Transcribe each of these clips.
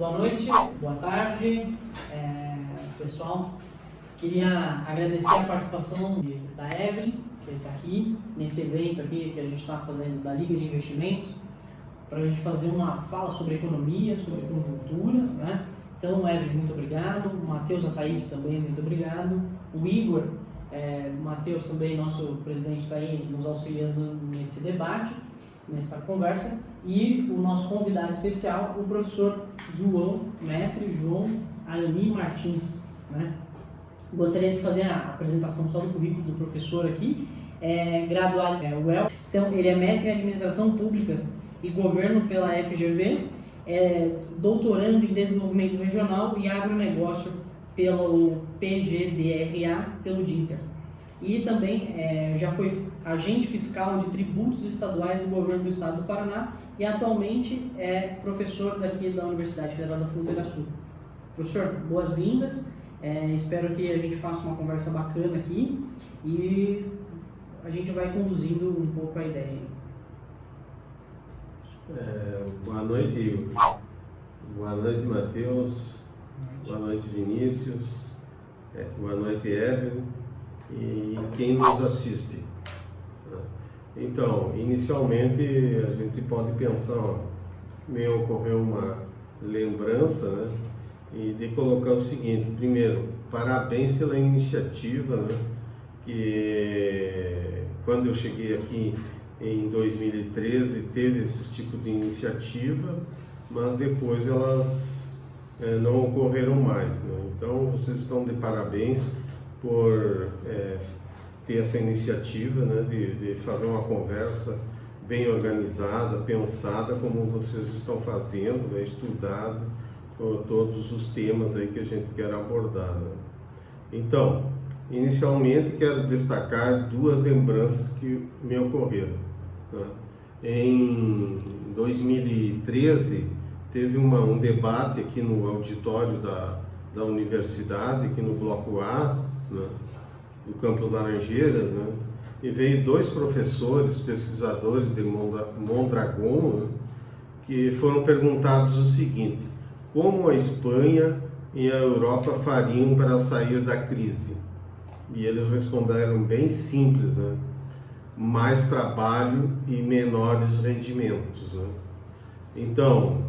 Boa noite, boa tarde, pessoal. Queria agradecer a participação da Evelyn, que está aqui, nesse evento aqui que a gente está fazendo da Liga de Investimentos, para a gente fazer uma fala sobre economia, sobre conjuntura, né? Então, Evelyn, muito obrigado. O Matheus Ataíde também, muito obrigado. O Igor, Matheus também, nosso presidente, está aí nos auxiliando nesse debate, nessa conversa. E o nosso convidado especial, o professor João, mestre João Arani Martins, né? Gostaria de fazer a apresentação só do currículo do professor aqui. Graduado em UEL, então ele é mestre em Administração Públicas e Governo pela FGV, doutorando em Desenvolvimento Regional e Agronegócio pelo PGDRA, pelo DINTER. E também já foi agente fiscal de tributos estaduais do Governo do Estado do Paraná e atualmente é professor daqui da Universidade Federal da Fronteira Sul. Professor, boas-vindas. Espero que a gente faça uma conversa bacana aqui e a gente vai conduzindo um pouco a ideia. Boa noite, Matheus. Boa noite, Vinícius. Boa noite, Evelyn. E quem nos assiste. Então, inicialmente a gente pode pensar, me ocorreu uma lembrança, né? E de colocar o seguinte: primeiro, parabéns pela iniciativa, né? Que quando eu cheguei aqui em 2013 teve esse tipo de iniciativa, mas depois elas não ocorreram mais, né? Então vocês estão de parabéns por ter essa iniciativa, né? De fazer uma conversa bem organizada, pensada, como vocês estão fazendo, né? Estudado todos os temas aí que a gente quer abordar, né? Então, inicialmente quero destacar duas lembranças que me ocorreram, né? Em 2013 teve um debate aqui no auditório da universidade, aqui no bloco A, né, do Campus Laranjeiras, né, e veio dois professores, pesquisadores de Mondragon, né, que foram perguntados o seguinte: como a Espanha e a Europa fariam para sair da crise? E eles responderam bem simples, né? Mais trabalho e menores rendimentos, né? Então,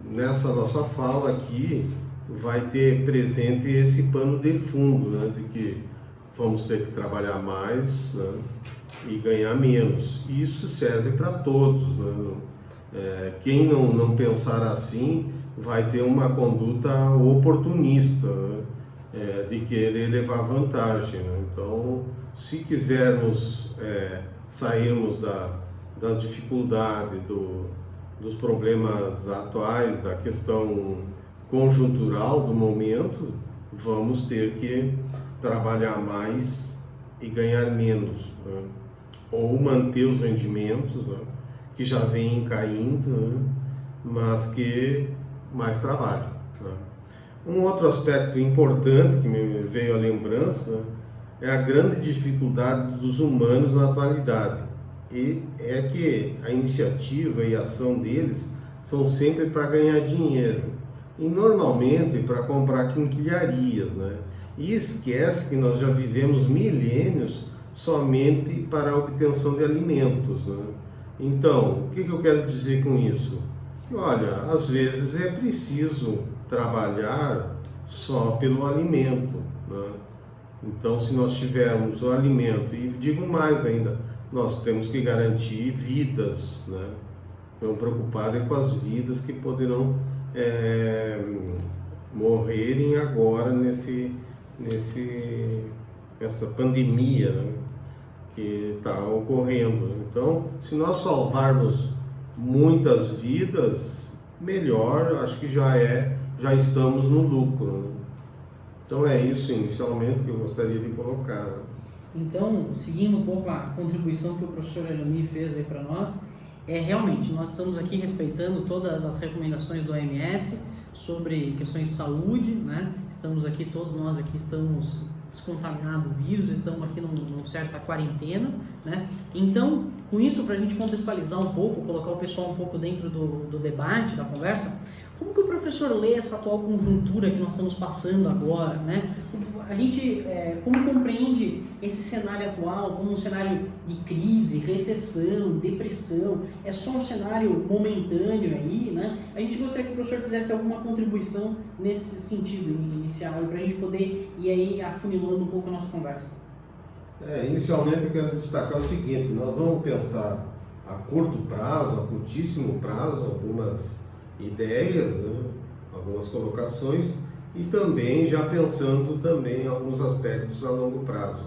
nessa nossa fala aqui, vai ter presente esse pano de fundo, né? De que vamos ter que trabalhar mais, né? E ganhar menos. Isso serve para todos, né? Quem não pensar assim vai ter uma conduta oportunista, né? De querer levar vantagem, né? Então, se quisermos sairmos das dificuldades, dos problemas atuais, da questão conjuntural do momento, vamos ter que trabalhar mais e ganhar menos, né? Ou manter os rendimentos, né? Que já vêm caindo, né? Mas que mais trabalho, né? Um outro aspecto importante que me veio à lembrança, né, é a grande dificuldade dos humanos na atualidade, e é que a iniciativa e a ação deles são sempre para ganhar dinheiro e normalmente para comprar quinquilharias, né? E esquece que nós já vivemos milênios somente para a obtenção de alimentos, né? Então, o que eu quero dizer com isso? Que, olha, às vezes é preciso trabalhar só pelo alimento, né? Então, se nós tivermos o alimento, e digo mais ainda, nós temos que garantir vidas, né? Estamos preocupados com as vidas que poderão morrerem agora nessa pandemia, né, que está ocorrendo. Então, se nós salvarmos muitas vidas, melhor, acho que já estamos no lucro, né? Então é isso inicialmente que eu gostaria de colocar. Então, seguindo um pouco a contribuição que o professor Arani fez aí para nós, realmente nós estamos aqui respeitando todas as recomendações do OMS sobre questões de saúde, né? Estamos aqui, todos nós aqui estamos descontaminados do vírus, estamos aqui numa certa quarentena, né? Então, com isso, para a gente contextualizar um pouco, colocar o pessoal um pouco dentro do debate, da conversa, Como que o professor lê essa atual conjuntura que nós estamos passando agora, né? A gente, como compreende esse cenário atual como um cenário de crise, recessão, depressão? É só um cenário momentâneo aí, né? A gente gostaria que o professor fizesse alguma contribuição nesse sentido inicial, para a gente poder ir aí afunilando um pouco a nossa conversa. Inicialmente eu quero destacar o seguinte: nós vamos pensar a curto prazo, a curtíssimo prazo, algumas ideias, né? Algumas colocações, e também já pensando também em alguns aspectos a longo prazo.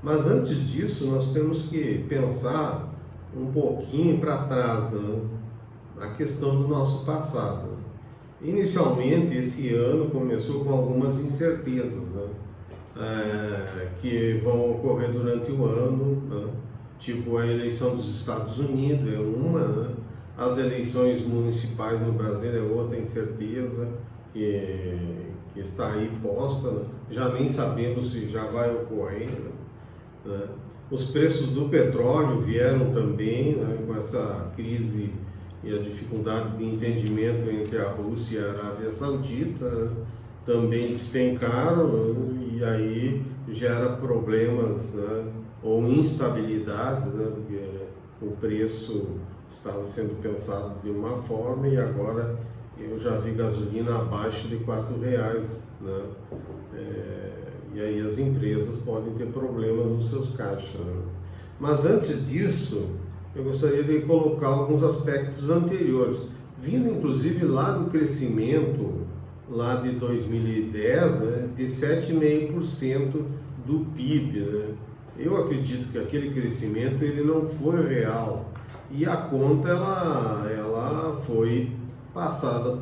Mas antes disso, nós temos que pensar um pouquinho para trás, né? A questão do nosso passado. Inicialmente, esse ano começou com algumas incertezas, né? Que vão ocorrer durante o ano, né? Tipo a eleição dos Estados Unidos é uma, né? As eleições municipais no Brasil é outra incerteza que está aí posta, né? Já nem sabemos se já vai ocorrer, né? Os preços do petróleo vieram também, né, com essa crise e a dificuldade de entendimento entre a Rússia e a Arábia Saudita, né? Também despencaram, né? E aí gera problemas, né? Ou instabilidades, né? Porque o preço estava sendo pensado de uma forma e agora eu já vi gasolina abaixo de R$4, né? E aí as empresas podem ter problemas nos seus caixas, né? Mas antes disso, eu gostaria de colocar alguns aspectos anteriores, vindo inclusive lá do crescimento lá de 2010, né, de 7,5% do PIB, né? Eu acredito que aquele crescimento ele não foi real e a conta ela foi passada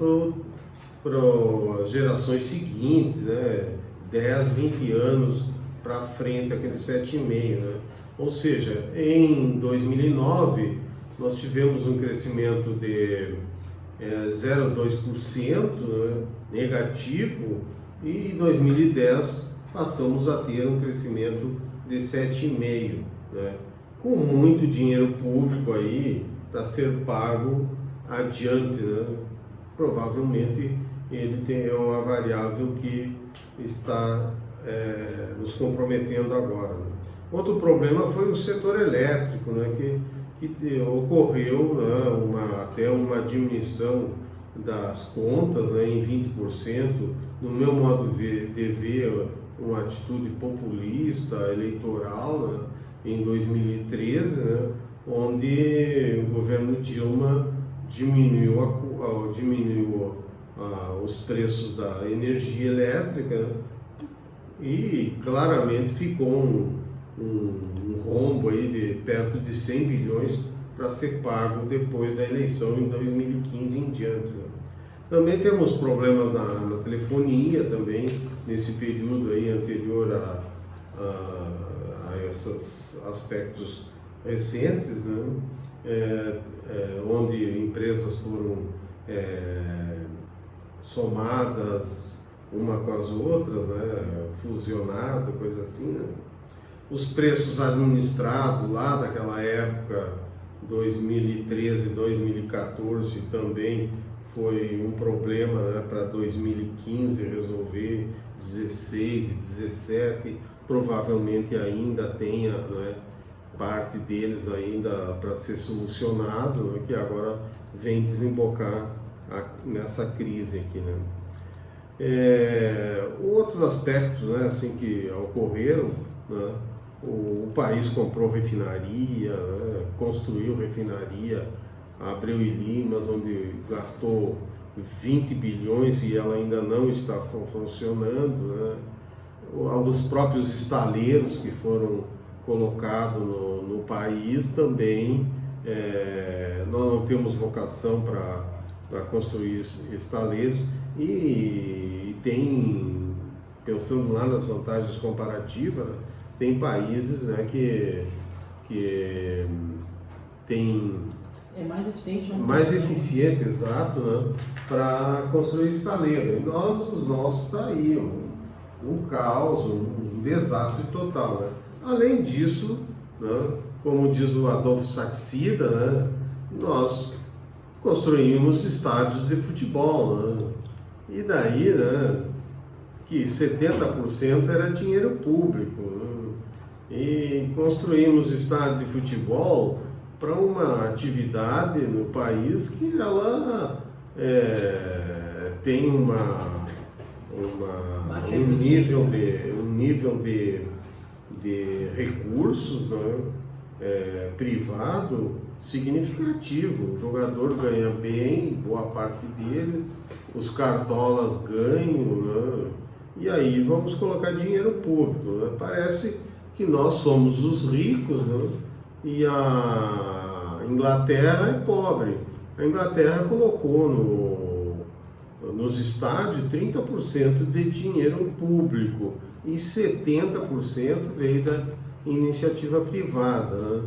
para as gerações seguintes, né, 10, 20 anos para frente, aquele 7,5%, né? Ou seja, em 2009 nós tivemos um crescimento de 0,2%, né, negativo, e em 2010 passamos a ter um crescimento de 7,5%, né, com muito dinheiro público aí para ser pago adiante, né? Provavelmente ele é uma variável que está nos comprometendo agora, né? Outro problema foi o setor elétrico, né, que ocorreu, né, até uma diminuição das contas, né, em 20%, no meu modo de ver, uma atitude populista, eleitoral, né, em 2013, né, onde o governo Dilma diminuiu os preços da energia elétrica, né, e claramente ficou um rombo aí de perto de 100 bilhões para ser pago depois da eleição em 2015 em diante, né? Também temos problemas na telefonia também, nesse período aí anterior a esses aspectos recentes, né? Onde empresas foram somadas uma com as outras, né? Fusionadas, coisa assim, né? Os preços administrados lá daquela época, 2013, 2014, também foi um problema, né, para 2015 resolver, 16 e 17, provavelmente ainda tenha, né, parte deles ainda para ser solucionado, né, que agora vem desembocar nessa crise aqui, né. Outros aspectos, né, assim, que ocorreram, né, o país comprou refinaria, né, construiu refinaria, Abreu e Limas, onde gastou 20 bilhões e ela ainda não está funcionando, né. Os próprios estaleiros que foram colocados no país também, nós não temos vocação para construir estaleiros e tem, pensando lá nas vantagens comparativas, tem países, né, que tem mais eficiente, exato, né, para construir estaleiro. E os nossos está aí, um caos, um desastre total, né? Além disso, né, como diz o Adolfo Saxida, né, nós construímos estádios de futebol, né? E daí, né, que 70% era dinheiro público, né? E construímos estádio de futebol para uma atividade no país que ela tem um nível de recursos, né, privado significativo. O jogador ganha bem, boa parte deles, os cartolas ganham, né? E aí vamos colocar dinheiro público, né? Parece que nós somos os ricos, né? E a Inglaterra é pobre. A Inglaterra colocou nos estádios 30% de dinheiro público e 70% veio da iniciativa privada, né?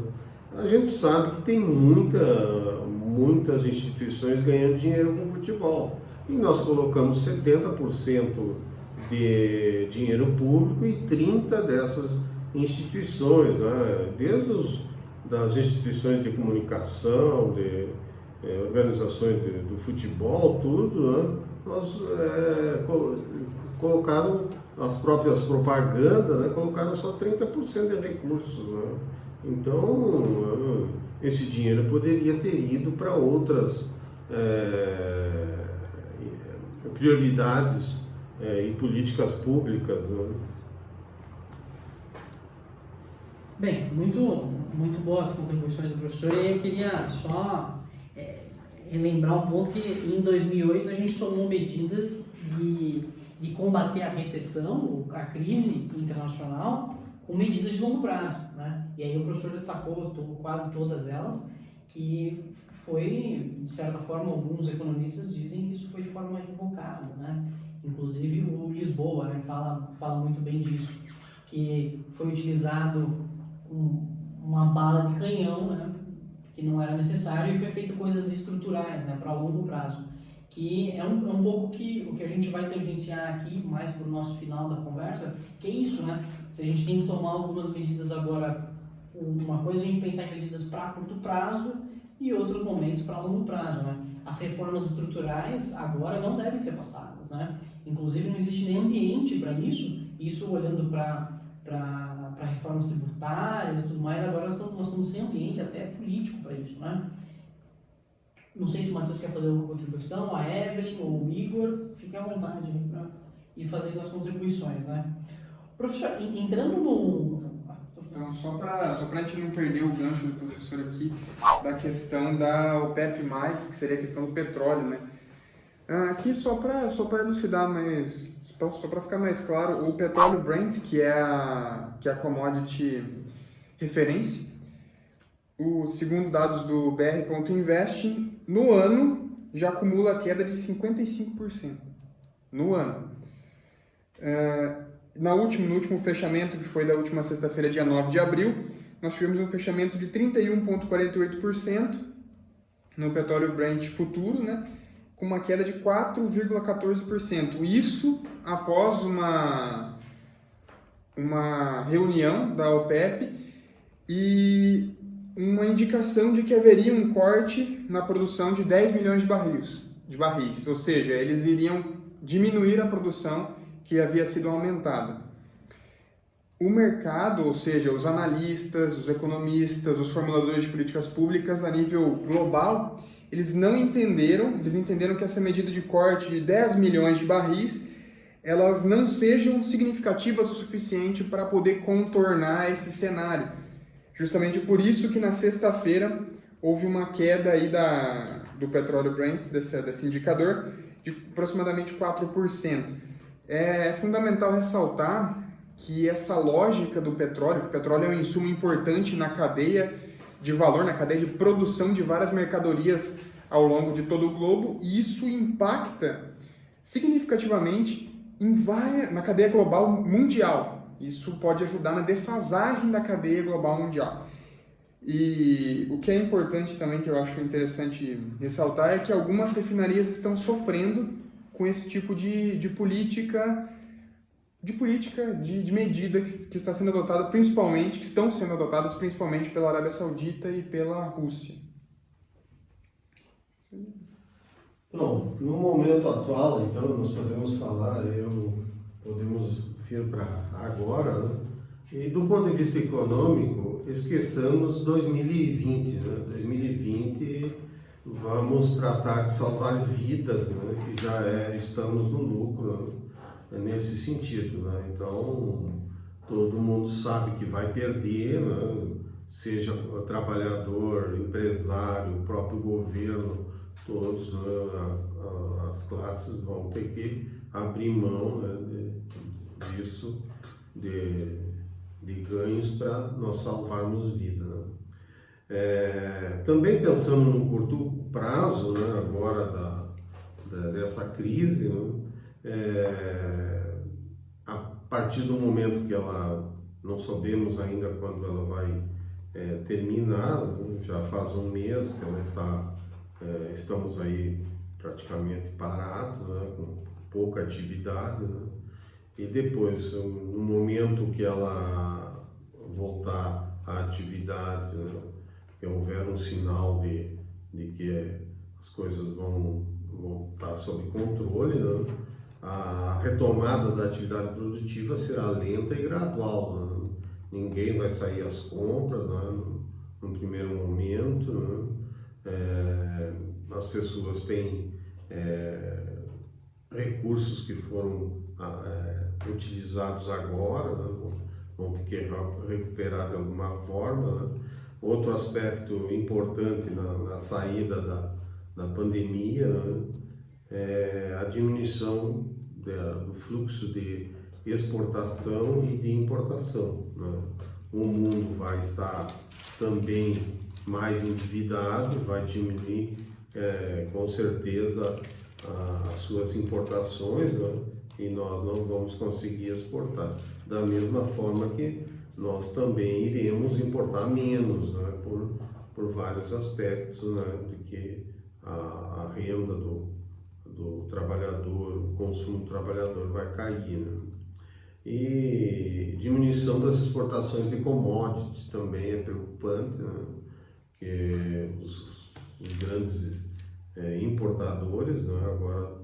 A gente sabe que tem muitas instituições ganhando dinheiro com futebol. E nós colocamos 70% de dinheiro público e 30% dessas instituições, né? Desde das instituições de comunicação, de organizações do futebol, tudo, né? Nós colocaram as próprias propagandas, né? Colocaram só 30% de recursos, né? Então, esse dinheiro poderia ter ido para outras prioridades e políticas públicas, né? Bem, muito boas as contribuições do professor, e eu queria só relembrar um ponto que em 2008 a gente tomou medidas de combater a recessão, a crise internacional, com medidas de longo prazo, né? E aí o professor destacou quase todas elas, que foi, de certa forma, alguns economistas dizem que isso foi de forma equivocada, né? Inclusive o Lisboa, né, fala muito bem disso, que foi utilizado uma bala de canhão, né, que não era necessário, e foi feito coisas estruturais, né, para longo prazo, que é um pouco o que a gente vai tangenciar aqui, mais para o nosso final da conversa, que é isso, né? Se a gente tem que tomar algumas medidas agora, uma coisa é a gente pensar em medidas para curto prazo e outros momentos para longo prazo, né? As reformas estruturais agora não devem ser passadas, né? Inclusive não existe nem ambiente para isso olhando para reformas tributárias e tudo mais, agora nós estamos sem ambiente até político para isso, né? Não sei se o Matheus quer fazer alguma contribuição, a Evelyn ou o Igor, fiquem à vontade, né? E fazendo as contribuições, né? Professor, entrando no... Então, só para a gente não perder o gancho do professor aqui, da questão da OPEP+, que seria a questão do petróleo, né? Aqui só para elucidar, mas só para ficar mais claro, o petróleo Brent, que é a commodity referência, segundo dados do BR.Invest, no ano já acumula queda de 55%. No ano. No último fechamento, que foi da última sexta-feira, dia 9 de abril, nós tivemos um fechamento de 31,48% no petróleo Brent futuro, né, com uma queda de 4,14%. Isso após uma reunião da OPEP e uma indicação de que haveria um corte na produção de 10 milhões de barris, ou seja, eles iriam diminuir a produção que havia sido aumentada. O mercado, ou seja, os analistas, os economistas, os formuladores de políticas públicas a nível global, eles entenderam que essa medida de corte de 10 milhões de barris, elas não sejam significativas o suficiente para poder contornar esse cenário. Justamente por isso que na sexta-feira houve uma queda aí do petróleo Brent, desse indicador, de aproximadamente 4%. É fundamental ressaltar que essa lógica do petróleo, que o petróleo é um insumo importante na cadeia de valor, na cadeia de produção de várias mercadorias ao longo de todo o globo, e isso impacta significativamente na cadeia global mundial. Isso pode ajudar na defasagem da cadeia global mundial. E o que é importante também, que eu acho interessante ressaltar, é que algumas refinarias estão sofrendo com esse tipo de medida que está sendo adotada principalmente, que estão sendo adotadas principalmente pela Arábia Saudita e pela Rússia. Bom, no momento atual, então, nós podemos falar, podemos vir para agora, né? E do ponto de vista econômico, esqueçamos 2020, né? 2020 vamos tratar de salvar vidas, né? Que já estamos no lucro, né? Nesse sentido, né? Então, todo mundo sabe que vai perder, né? Seja o trabalhador, empresário, o próprio governo, todos, né? As classes vão ter que abrir mão, né? Disso, de ganhos para nós salvarmos vida, né? Também pensando no curto prazo, né, agora dessa crise, né, a partir do momento que ela, não sabemos ainda quando ela vai terminar, né, já faz um mês que ela estamos aí praticamente parados, né, com pouca atividade, né? E depois, no momento que ela voltar à atividade, né, que houver um sinal de que as coisas vão estar sob controle, né, a retomada da atividade produtiva será lenta e gradual, né? Ninguém vai sair às compras, né, no primeiro momento, né? As pessoas têm recursos que foram utilizados agora, né? Vão ter que recuperar de alguma forma, né? Outro aspecto importante na saída da pandemia, né? É a diminuição do fluxo de exportação e de importação, né? O mundo vai estar também mais endividado, vai diminuir com certeza as suas importações, né? E nós não vamos conseguir exportar. Da mesma forma que nós também iremos importar menos, né? Por vários aspectos, né? De que a renda do trabalhador, o consumo do trabalhador vai cair, né? E diminuição das exportações de commodities também é preocupante, né? Que os grandes importadores, né, agora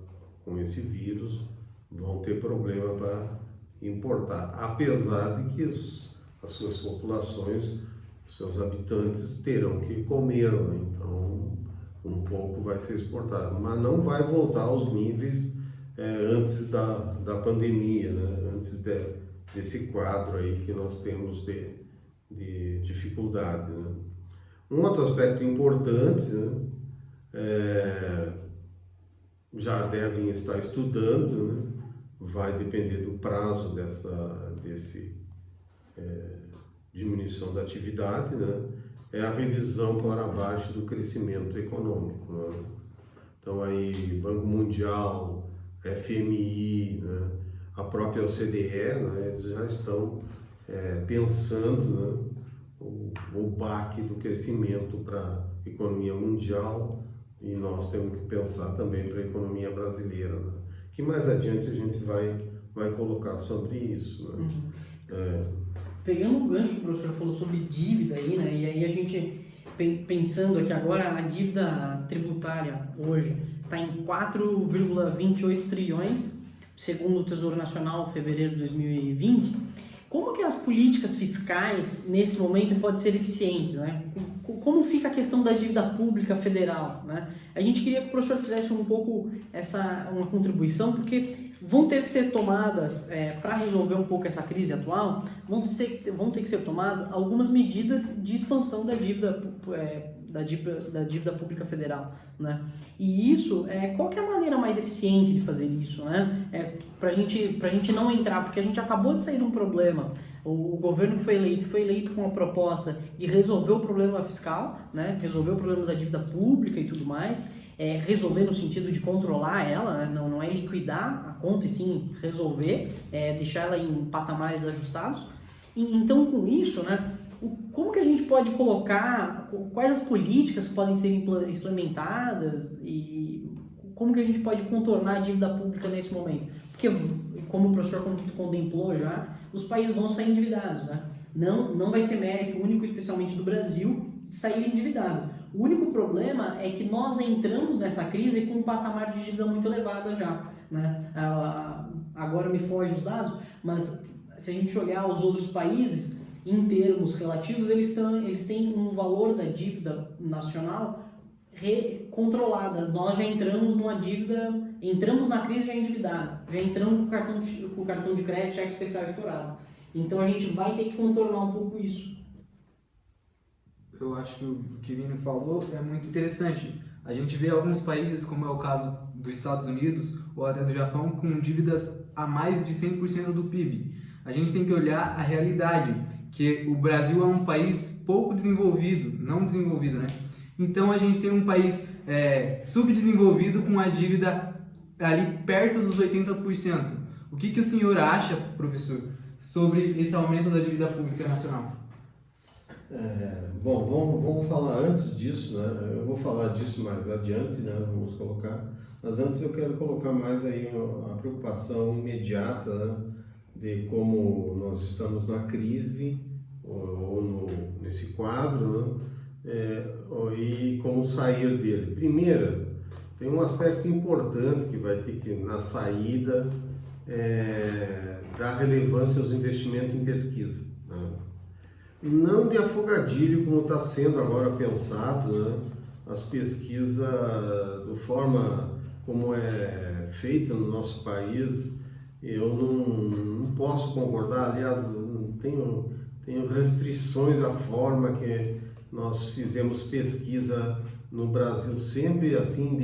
com esse vírus vão ter problema para importar, apesar de que as suas populações, seus habitantes terão que comer, né? Então um pouco vai ser exportado, mas não vai voltar aos níveis antes da pandemia, né? Antes desse quadro aí que nós temos de dificuldade, né? Um outro aspecto importante, né? Já devem estar estudando, né? Vai depender do prazo desse diminuição da atividade, né? É a revisão para baixo do crescimento econômico, né? Então aí Banco Mundial, FMI, né? A própria OCDE, né? Eles já estão pensando, né? O baque do crescimento para a economia mundial, e nós temos que pensar também para a economia brasileira, né? Que mais adiante a gente vai colocar sobre isso, né? Pegando o gancho que o professor falou sobre dívida aí, né? E aí a gente pensando aqui agora, a dívida tributária hoje está em 4,28 trilhões, segundo o Tesouro Nacional, fevereiro de 2020. Como que as políticas fiscais, nesse momento, podem ser eficientes, né? Como fica a questão da dívida pública federal, né? A gente queria que o professor fizesse um pouco uma contribuição, porque vão ter que ser tomadas, para resolver um pouco essa crise atual, vão ter que ser tomadas algumas medidas de expansão da dívida pública federal, né? E isso, qual que é a maneira mais eficiente de fazer isso, né? Pra gente não entrar, porque a gente acabou de sair de um problema, o governo que foi eleito com a proposta de resolver o problema fiscal, né? Resolver o problema da dívida pública e tudo mais, resolver no sentido de controlar ela, né? Não é liquidar a conta, e sim resolver, deixar ela em patamares ajustados. Então, com isso, né? Como que a gente pode colocar, quais as políticas podem ser implementadas e como que a gente pode contornar a dívida pública nesse momento? Porque, como o professor contemplou já, os países vão sair endividados, né? Não vai ser mérito único, especialmente do Brasil, de sair endividado. O único problema é que nós entramos nessa crise com um patamar de dívida muito elevado já, né? Agora me foge os dados, mas se a gente olhar os outros países, em termos relativos, eles têm um valor da dívida nacional controlada. Nós já entramos numa dívida, entramos na crise já endividada, já entramos com o cartão de crédito, cheque especial estourado. Então a gente vai ter que contornar um pouco isso. Eu acho que o que o Vini falou é muito interessante. A gente vê alguns países, como é o caso dos Estados Unidos ou até do Japão, com dívidas a mais de 100% do PIB. A gente tem que olhar a realidade, que o Brasil é um país pouco desenvolvido, não desenvolvido, né? Então a gente tem um país subdesenvolvido com a dívida ali perto dos 80%. O que o senhor acha, professor, sobre esse aumento da dívida pública nacional? Bom, vamos falar antes disso, né? Eu vou falar disso mais adiante, né? Vamos colocar. Mas antes eu quero colocar mais aí a preocupação imediata, né? De como nós estamos na crise ou nesse quadro, né? E como sair dele. Primeiro, tem um aspecto importante que vai ter que, na saída, dar relevância aos investimentos em pesquisa, né? Não de afogadilho, como está sendo agora pensado, né? As pesquisas, da forma como é feita no nosso país, eu não posso concordar. Aliás, tenho restrições à forma que nós fizemos pesquisa no Brasil, sempre assim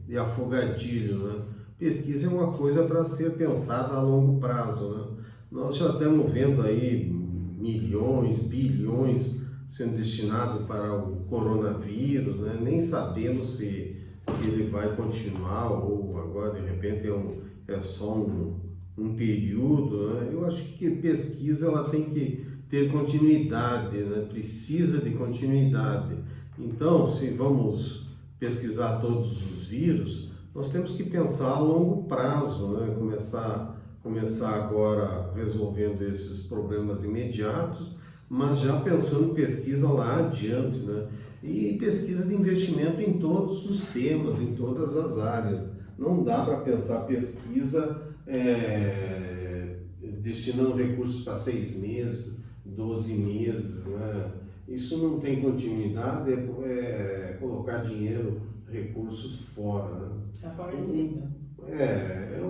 de afogadilho, né? Pesquisa é uma coisa para ser pensada a longo prazo, né? Nós já estamos vendo aí milhões, bilhões sendo destinados para o coronavírus, né? Nem sabemos se ele vai continuar ou agora de repente é só um período, né? Eu acho que pesquisa ela tem que ter continuidade, né? Precisa de continuidade. Então, se vamos pesquisar todos os vírus, nós temos que pensar a longo prazo, né? Começar agora resolvendo esses problemas imediatos, mas já pensando em pesquisa lá adiante, né? E pesquisa de investimento em todos os temas, em todas as áreas. Não dá para pensar pesquisa destinando recursos para 6 meses, 12 meses, né? Isso não tem continuidade, é colocar dinheiro, recursos fora, né? É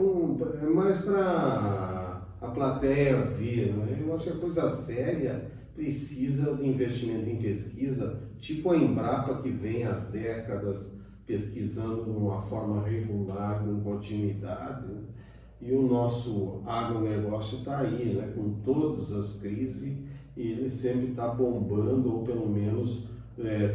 mais para a plateia ver, né? Eu acho que a coisa séria precisa de investimento em pesquisa, tipo a Embrapa, que vem há décadas pesquisando de uma forma regular, com continuidade, né? E o nosso agronegócio está aí, né? Com todas as crises, e ele sempre está bombando, ou pelo menos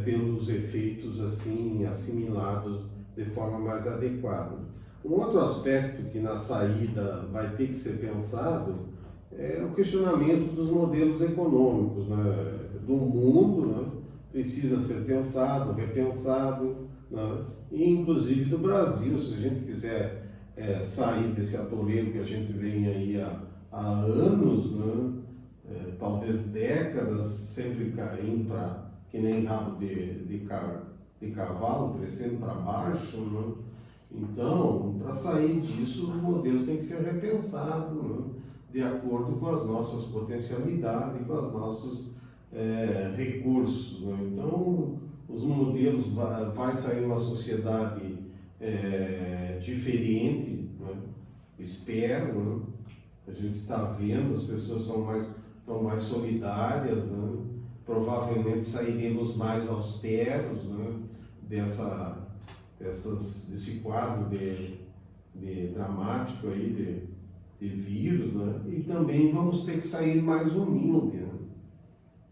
tendo os efeitos assim assimilados de forma mais adequada. Um outro aspecto que na saída vai ter que ser pensado é o questionamento dos modelos econômicos, né? Do mundo, né? Precisa ser pensado, repensado, né? E inclusive do Brasil, se a gente quiser sair desse atoleiro que a gente vem aí há anos, né? Talvez décadas, sempre caindo para que nem rabo de cavalo, crescendo para baixo, né? Então, para sair disso, os modelos têm que ser repensados, né? De acordo com as nossas potencialidades, com os nossos recursos, né? Então, os modelos vai sair uma sociedade diferente, né? Espero, né? A gente está vendo, as pessoas estão mais solidárias, né? Provavelmente sairemos mais austeros, né? Desse quadro de dramático aí de vírus, né? E também vamos ter que sair mais humildes,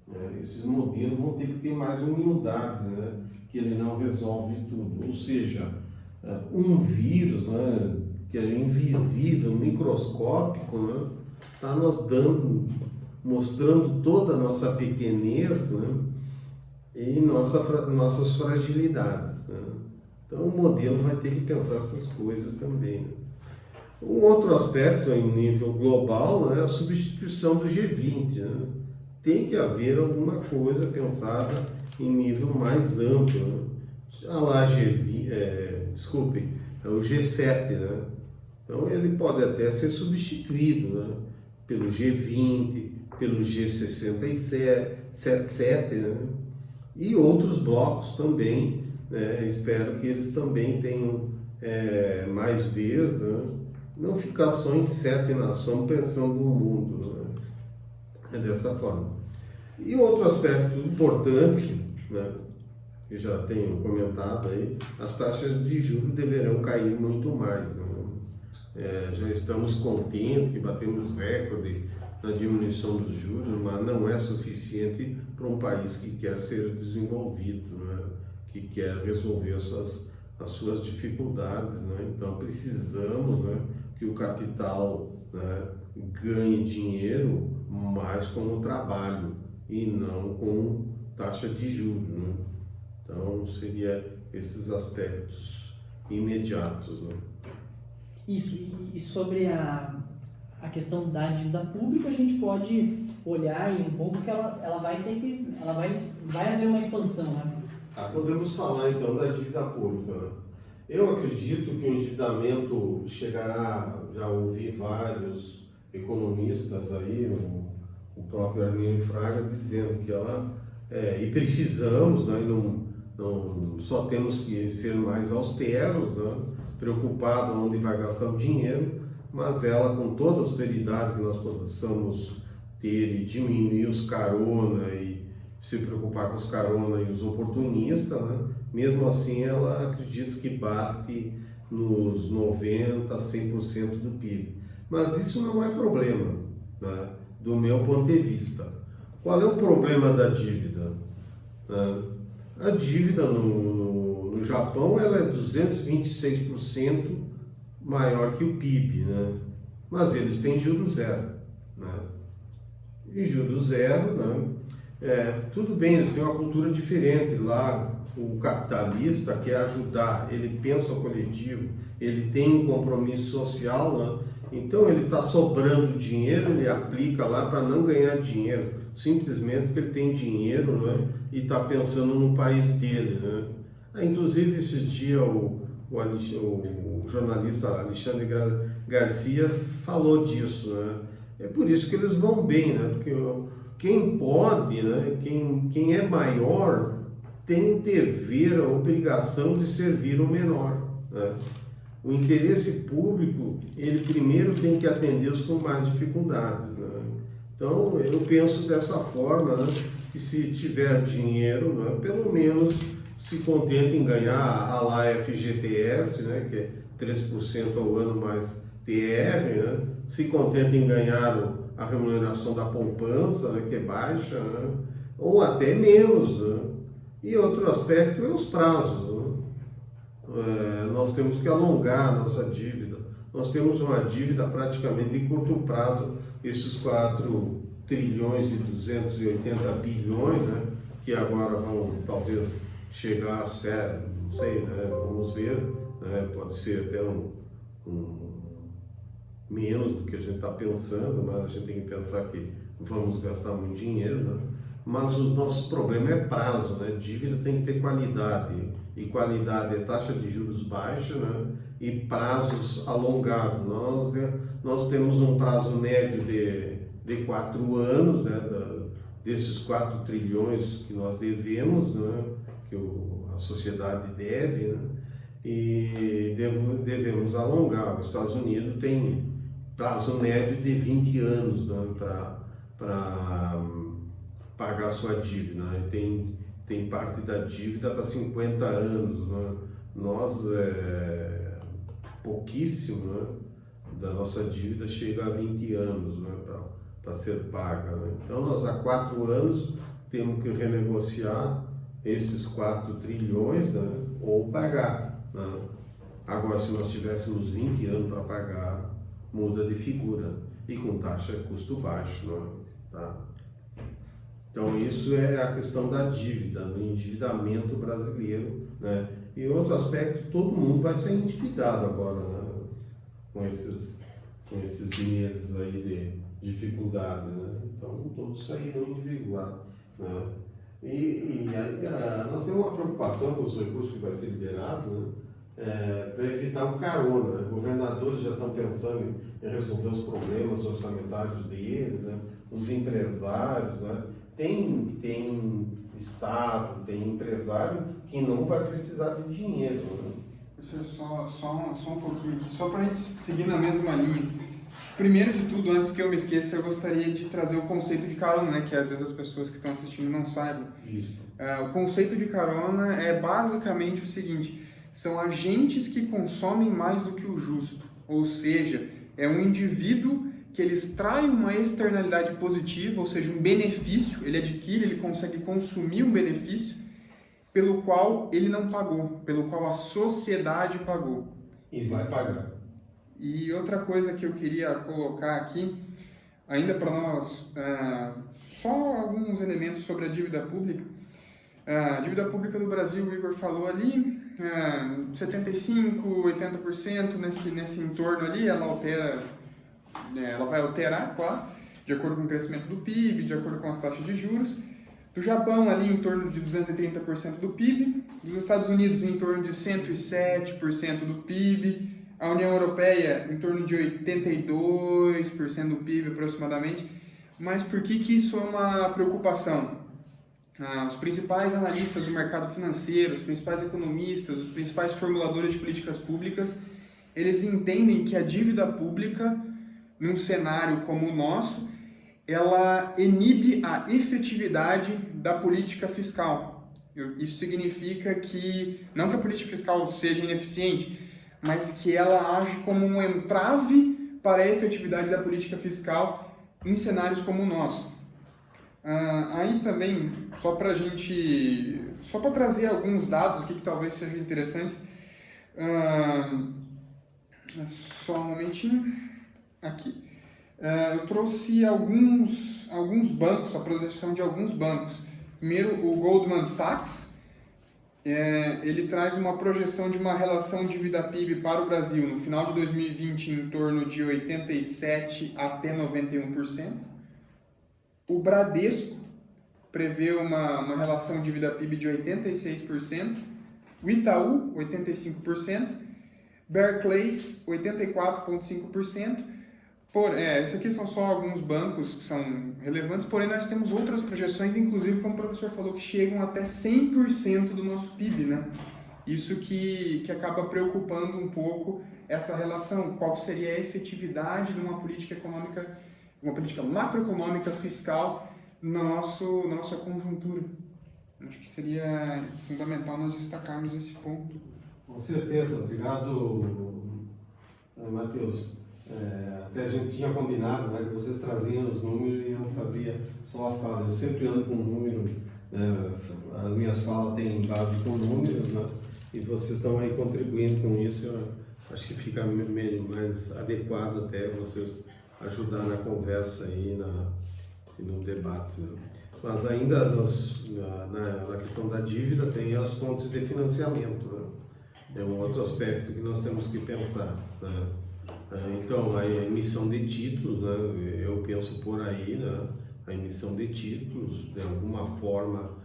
né? Esses modelos vão ter que ter mais humildade, né? Que ele não resolve tudo. Ou seja, um vírus, né? Que é invisível, microscópico, né? Está nos mostrando toda a nossa pequenez, né? E nossas fragilidades, né? Então o modelo vai ter que pensar essas coisas também, né? Um outro aspecto em nível global, né, é a substituição do G20, né? Tem que haver alguma coisa pensada em nível mais amplo, né? A lá desculpe, é o G7, né? Então ele pode até ser substituído, né? Pelo G20, pelo G67, né? E outros blocos também, né? Espero que eles também tenham mais vez, né? Não ficar só em 7 nações pensando no mundo, né? É dessa forma. E outro aspecto importante, né, que já tenho comentado aí, as taxas de juros deverão cair muito mais, né? Já estamos contentes que batemos recorde na diminuição dos juros, mas não é suficiente para um país que quer ser desenvolvido, né? Que quer resolver as suas dificuldades, né? Então precisamos, né, que o capital, né, ganhe dinheiro mais com o trabalho e não com taxa de juros, né? Então seria esses aspectos imediatos, né? Isso, e sobre a questão da dívida pública, a gente pode olhar em um pouco que ela vai haver uma expansão, né? Podemos falar então da dívida pública, né? Eu acredito que o endividamento chegará, já ouvi vários economistas aí, o próprio Arminio Fraga dizendo que e precisamos, né, não só temos que ser mais austeros, né, preocupados onde vai gastar o dinheiro, mas ela, com toda a austeridade que nós possamos ter e diminuir os carona e se preocupar com os carona e os oportunistas, né, mesmo assim ela acredito que bate nos 90% a 100% do PIB. Mas isso não é problema, né, do meu ponto de vista. Qual é o problema da dívida? A dívida no Japão ela é 226% maior que o PIB, né? Mas eles têm juros zero, né? E juros zero, né? Tudo bem, eles têm uma cultura diferente. Lá o capitalista quer ajudar, ele pensa o coletivo, ele tem um compromisso social, né? Então ele está sobrando dinheiro, ele aplica lá para não ganhar dinheiro, simplesmente porque ele tem dinheiro, né? E está pensando no país dele, né? Inclusive esses dias o jornalista Alexandre Garcia falou disso, né? É por isso que eles vão bem, né? Porque quem pode, né? Quem é maior tem o dever, a obrigação de servir o menor, né? O interesse público, ele primeiro tem que atender os com mais dificuldades, né? Então, eu penso dessa forma, né, que se tiver dinheiro, né, pelo menos se contente em ganhar a lá FGTS, né, que é 3% ao ano mais TR, né, se contente em ganhar a remuneração da poupança, né, que é baixa, né, ou até menos, né? E outro aspecto é os prazos, né? Nós temos que alongar a nossa dívida. Nós temos uma dívida praticamente de curto prazo, esses 4 trilhões e 280 bilhões, né, que agora vão talvez chegar a sério, não sei, né, vamos ver, né, pode ser até menos do que a gente está pensando, mas a gente tem que pensar que vamos gastar muito dinheiro, né? Mas o nosso problema é prazo, né? Dívida tem que ter qualidade, e qualidade é taxa de juros baixa, né? E prazos alongados. Nós temos um prazo médio de 4 anos, né? Desses 4 trilhões que nós devemos, né? Que a sociedade deve, né? E devemos alongar. Os Estados Unidos tem prazo médio de 20 anos, né? Para pagar sua dívida, né? Tem parte da dívida para 50 anos, né? Nós, pouquíssimo, né, da nossa dívida chega a 20 anos, né, para ser paga, né? Então nós há 4 anos temos que renegociar esses 4 trilhões, né, ou pagar, né? Agora, se nós tivéssemos 20 anos para pagar, muda de figura, e com taxa de custo baixo, né? Tá? Então isso é a questão da dívida, do endividamento brasileiro, né? E outro aspecto, todo mundo vai ser endividado agora, né? Com esses meses aí de dificuldade, né? Então todos saíram endividados, né? Nós temos uma preocupação com os recursos que vai ser liberado, né? Para evitar o carona. Né? Governadores já estão pensando em resolver os problemas orçamentários deles, né? Os empresários, né? Tem Estado, tem empresário que não vai precisar de dinheiro. Né? Professor, só um pouquinho aqui, só para a gente seguir na mesma linha. Primeiro de tudo, antes que eu me esqueça, eu gostaria de trazer o conceito de carona, né? Que às vezes as pessoas que estão assistindo não sabem. Isso. O conceito de carona é basicamente o seguinte: são agentes que consomem mais do que o justo, ou seja, é um indivíduo que ele extrai uma externalidade positiva, ou seja, um benefício, ele adquire, ele consegue consumir um benefício pelo qual ele não pagou, pelo qual a sociedade pagou. E vai pagar. E outra coisa que eu queria colocar aqui, ainda para nós, só alguns elementos sobre a dívida pública. A dívida pública do Brasil, o Igor falou ali, 75%, 80% nesse entorno ali, ela vai alterar, claro, de acordo com o crescimento do PIB, de acordo com as taxas de juros. Do Japão, ali em torno de 230% do PIB, dos Estados Unidos em torno de 107% do PIB, a União Europeia em torno de 82% do PIB aproximadamente. Mas por que isso é uma preocupação? Os principais analistas do mercado financeiro, os principais economistas, os principais formuladores de políticas públicas, eles entendem que a dívida pública, num cenário como o nosso, ela inibe a efetividade da política fiscal. Isso significa que, não que a política fiscal seja ineficiente, mas que ela age como um entrave para a efetividade da política fiscal em cenários como o nosso. Aí também, só para trazer alguns dados aqui que talvez sejam interessantes, só um momentinho, aqui. Eu trouxe alguns bancos, a projeção de alguns bancos. Primeiro, o Goldman Sachs, ele traz uma projeção de uma relação dívida-PIB para o Brasil no final de 2020 em torno de 87% até 91%. O Bradesco prevê uma relação dívida-PIB de 86%, o Itaú, 85%, Barclays, 84,5%. Esses aqui são só alguns bancos que são relevantes, porém nós temos outras projeções, inclusive, como o professor falou, que chegam até 100% do nosso PIB, né? Isso que acaba preocupando um pouco essa relação, qual seria a efetividade de uma política econômica, uma política macroeconômica fiscal na nossa conjuntura. Acho que seria fundamental nós destacarmos esse ponto. Com certeza, obrigado, Matheus. Até a gente tinha combinado, né, que vocês traziam os números e eu fazia só a fala. Eu sempre ando com número, né, as minhas falas têm base com números, né, e vocês estão aí contribuindo com isso. Eu acho que fica meio mais adequado até vocês ajudar na conversa aí e no debate. Né. Mas ainda na questão da dívida tem as fontes de financiamento. Né. É um outro aspecto que nós temos que pensar. Né. Então, a emissão de títulos, né, eu penso por aí, né, a emissão de títulos, de alguma forma,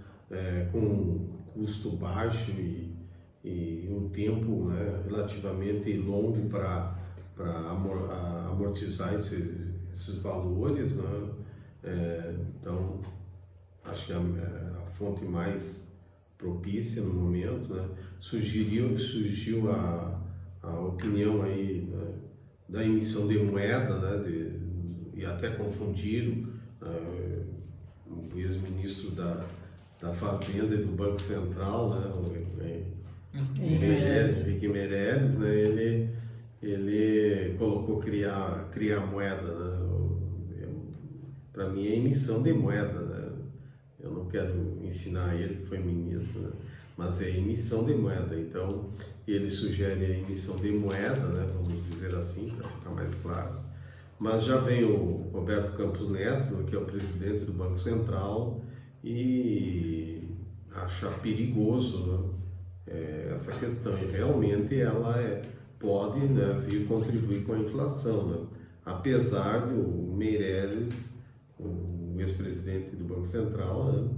com custo baixo e um tempo, né, relativamente longo para amortizar esses valores. Né. Então, acho que a fonte mais propícia no momento, né, surgiu a opinião aí, né, da emissão de moeda, né, e até confundiram o ex-ministro da Fazenda e do Banco Central, né, Henrique Meirelles, né, ele colocou criar moeda. Né, para mim é emissão de moeda. Né, eu não quero ensinar ele, que foi ministro, né, mas é emissão de moeda. Então, ele sugere a emissão de moeda, né, vamos dizer assim, para ficar mais claro. Mas já vem o Roberto Campos Neto, que é o presidente do Banco Central, e acha perigoso, né, essa questão. E realmente ela pode, né, vir contribuir com a inflação. Né, apesar do Meirelles, o ex-presidente do Banco Central, né,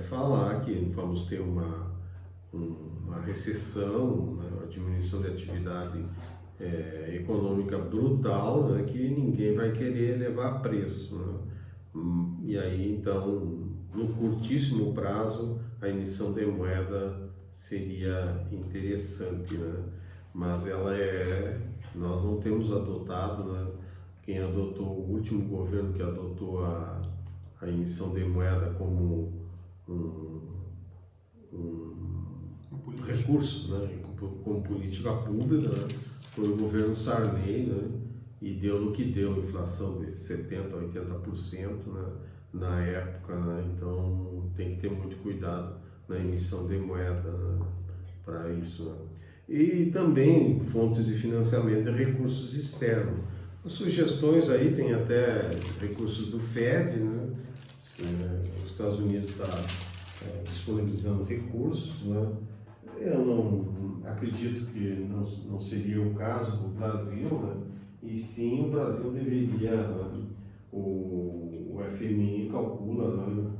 falar que vamos ter uma recessão, né, uma diminuição de atividade econômica brutal, né, que ninguém vai querer elevar preço, né? E aí, então, no curtíssimo prazo, a emissão de moeda seria interessante, né? Mas nós não temos adotado, né? Quem adotou, o último governo que adotou a emissão de moeda como um recurso, né? Como política pública, né? Foi o governo Sarney, né? E deu no que deu, inflação de 70% a 80%, né? Na época, né? Então tem que ter muito cuidado na emissão de moeda, né? Para isso, né? E também fontes de financiamento e recursos externos. As sugestões aí tem até recursos do FED, né? Os Estados Unidos está disponibilizando recursos, né? Eu não acredito que não seria o caso do Brasil, né? E sim o Brasil deveria, né? O FMI calcula, né,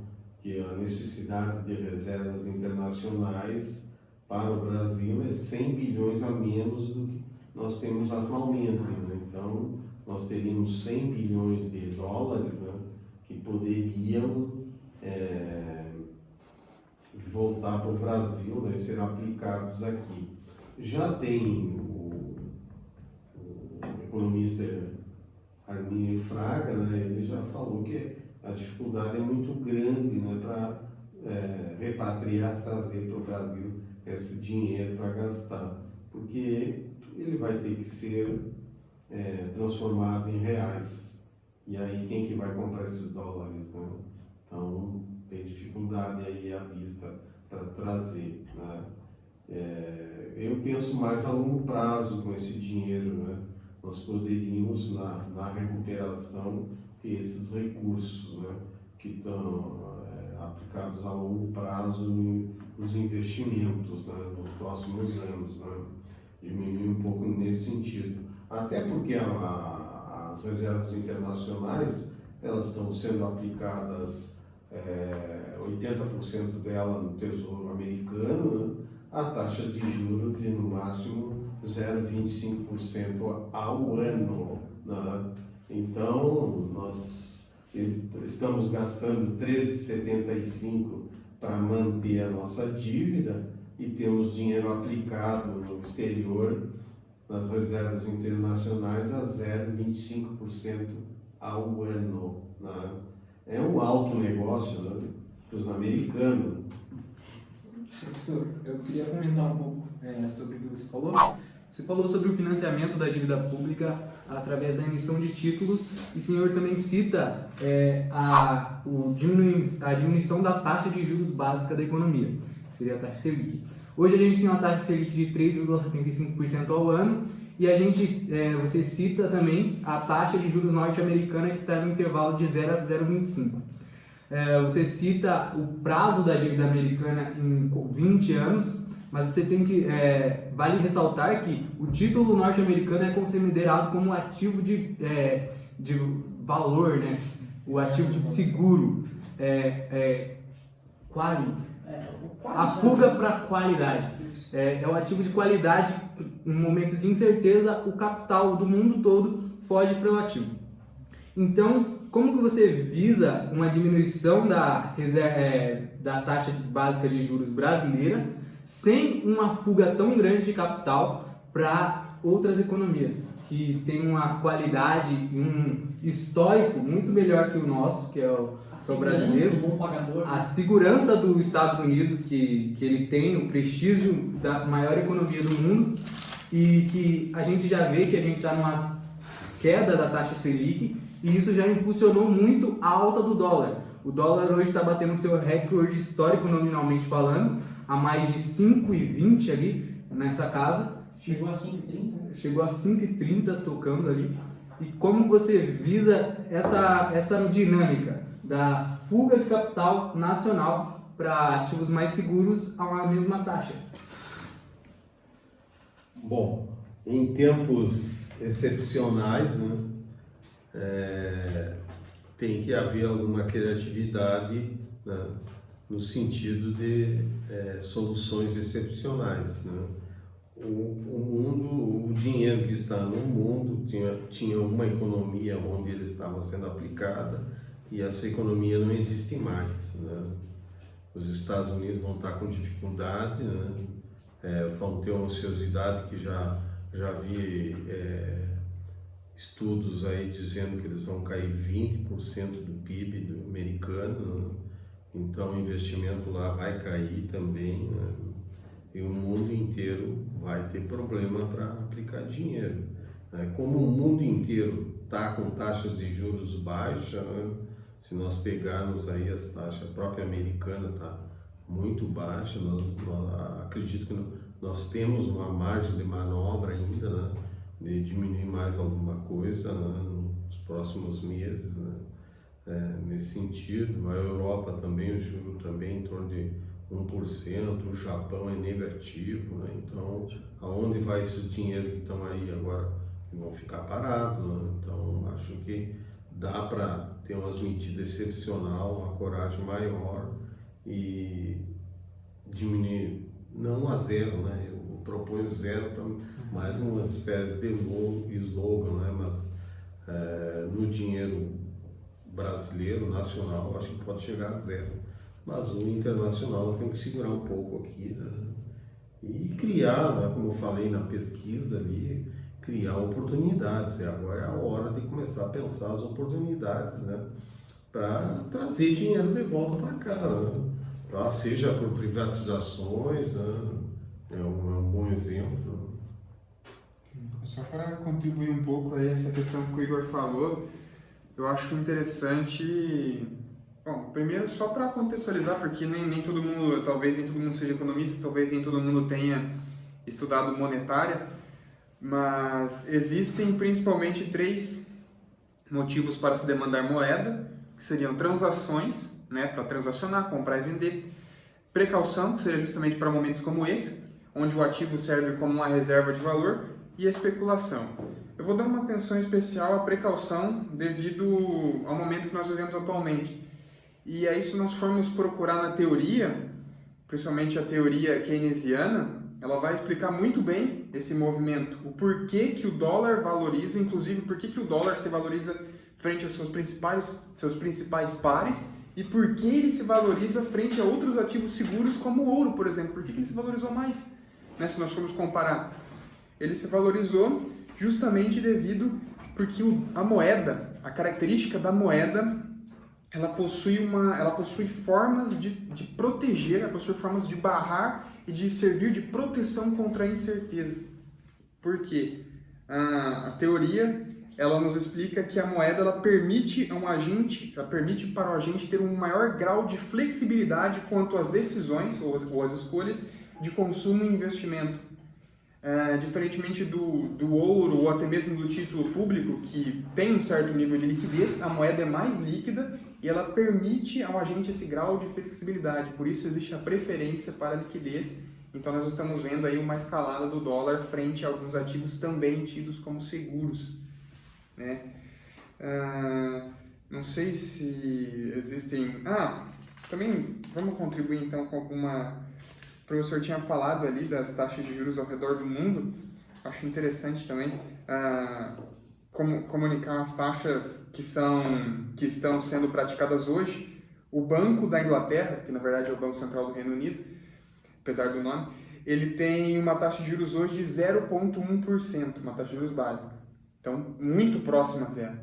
que a necessidade de reservas internacionais para o Brasil é 100 bilhões a menos do que nós temos atualmente, né? Então, nós teríamos 100 bilhões de dólares, né, que poderiam voltar para o Brasil, né, e ser aplicados aqui. Já tem o economista Arminio Fraga, né, ele já falou que a dificuldade é muito grande, né, para repatriar, trazer para o Brasil esse dinheiro para gastar, porque ele vai ter que ser transformado em reais. E aí quem que vai comprar esses dólares, né? Então tem dificuldade aí à vista para trazer, né? Eu penso mais a longo prazo com esse dinheiro, né? Nós poderíamos na recuperação ter esses recursos, né? Que estão aplicados a longo prazo nos investimentos, né? Nos próximos anos, né? Diminuir um pouco nesse sentido. Até porque as reservas internacionais, elas estão sendo aplicadas 80% dela no Tesouro Americano, né? A taxa de juros de no máximo 0,25% ao ano, né? Então, nós estamos gastando 13,75 para manter a nossa dívida e temos dinheiro aplicado no exterior, nas reservas internacionais, a 0,25% ao ano, né? É um alto negócio, né, para os americanos. Professor, eu queria comentar um pouco sobre o que você falou. Você falou sobre o financiamento da dívida pública através da emissão de títulos e o senhor também cita a diminuição da taxa de juros básica da economia, que seria a taxa Selic. Hoje a gente tem uma taxa Selic de 3,75% ao ano e você cita também a taxa de juros norte-americana que está no intervalo de 0 a 0,25%. Você cita o prazo da dívida americana em 20 anos, mas você tem que vale ressaltar que o título norte-americano é considerado como ativo de valor, né? O ativo de seguro, a fuga para a qualidade. É o ativo de qualidade. Em momentos de incerteza, o capital do mundo todo foge para o ativo. Então, como que você visa uma diminuição da taxa básica de juros brasileira sem uma fuga tão grande de capital para outras economias que têm uma qualidade e um histórico muito melhor que o nosso, que é o brasileiro, do bom pagador, a segurança dos Estados Unidos, que ele tem o prestígio da maior economia do mundo e que a gente já vê que a gente está numa queda da taxa Selic e isso já impulsionou muito a alta do dólar. O dólar hoje está batendo seu recorde histórico nominalmente falando, a mais de 5,20 ali nessa casa. Chegou a 5,30? Chegou a 5,30 tocando ali. E como você visa essa dinâmica da fuga de capital nacional para ativos mais seguros a uma mesma taxa? Bom, em tempos excepcionais, né, tem que haver alguma criatividade, né, no sentido de soluções excepcionais, né? O dinheiro que está no mundo tinha uma economia onde ele estava sendo aplicada e essa economia não existe mais, né? Os Estados Unidos vão estar com dificuldade, né? Vão ter uma ociosidade que já vi estudos aí dizendo que eles vão cair 20% do PIB do americano, né? Então o investimento lá vai cair também, né? E o mundo inteiro vai ter problema para aplicar dinheiro, né? Como o mundo inteiro está com taxas de juros baixas, né? Se nós pegarmos aí as taxas, a própria americana está muito baixa, acredito que nós temos uma margem de manobra ainda, né? De diminuir mais alguma coisa, né? Nos próximos meses, né? Nesse sentido. A Europa também, o juro também em torno de 1%, o Japão é negativo, né? Então, aonde vai esses dinheiro que estão aí agora? Vão ficar parados, né? Então, acho que dá para ter umas medidas excepcionais, uma coragem maior e diminuir, não a zero, né? Eu proponho zero para mais uma espécie de slogan, né? Mas no dinheiro brasileiro, nacional, acho que pode chegar a zero. Mas o internacional nós temos que segurar um pouco aqui, né? E criar, né, como eu falei na pesquisa ali, criar oportunidades. E agora é a hora de começar a pensar as oportunidades, né? Para trazer dinheiro de volta para cá, né? Seja por privatizações, né? É um bom exemplo. Só para contribuir um pouco a essa questão que o Igor falou, eu acho interessante. Bom, primeiro só para contextualizar, porque nem todo mundo, talvez nem todo mundo seja economista, talvez nem todo mundo tenha estudado monetária, mas existem principalmente 3 motivos para se demandar moeda, que seriam transações, né, para transacionar, comprar e vender, precaução, que seria justamente para momentos como esse, onde o ativo serve como uma reserva de valor, e a especulação. Eu vou dar uma atenção especial à precaução devido ao momento que nós vivemos atualmente. E aí, se nós formos procurar na teoria, principalmente a teoria keynesiana, ela vai explicar muito bem esse movimento, o porquê que o dólar valoriza, inclusive por que o dólar se valoriza frente aos seus principais pares e por que ele se valoriza frente a outros ativos seguros como o ouro, por exemplo. Por que ele se valorizou mais? Né, se nós formos comparar, ele se valorizou justamente devido porque a moeda, a característica da moeda, ela possui formas de proteger, ela possui formas de barrar e de servir de proteção contra a incerteza. Por quê? A teoria, ela nos explica que a moeda ela permite para o agente ter um maior grau de flexibilidade quanto às decisões ou às escolhas de consumo e investimento. Diferentemente do ouro ou até mesmo do título público, que tem um certo nível de liquidez, a moeda é mais líquida e ela permite ao agente esse grau de flexibilidade. Por isso existe a preferência para a liquidez. Então nós estamos vendo aí uma escalada do dólar frente a alguns ativos também tidos como seguros, né? Não sei se existem... também vamos contribuir então com alguma... O professor tinha falado ali das taxas de juros ao redor do mundo. Acho interessante também comunicar as taxas que estão sendo praticadas hoje. O Banco da Inglaterra, que na verdade é o Banco Central do Reino Unido, apesar do nome, ele tem uma taxa de juros hoje de 0,1%, uma taxa de juros básica. Então, muito próxima a zero.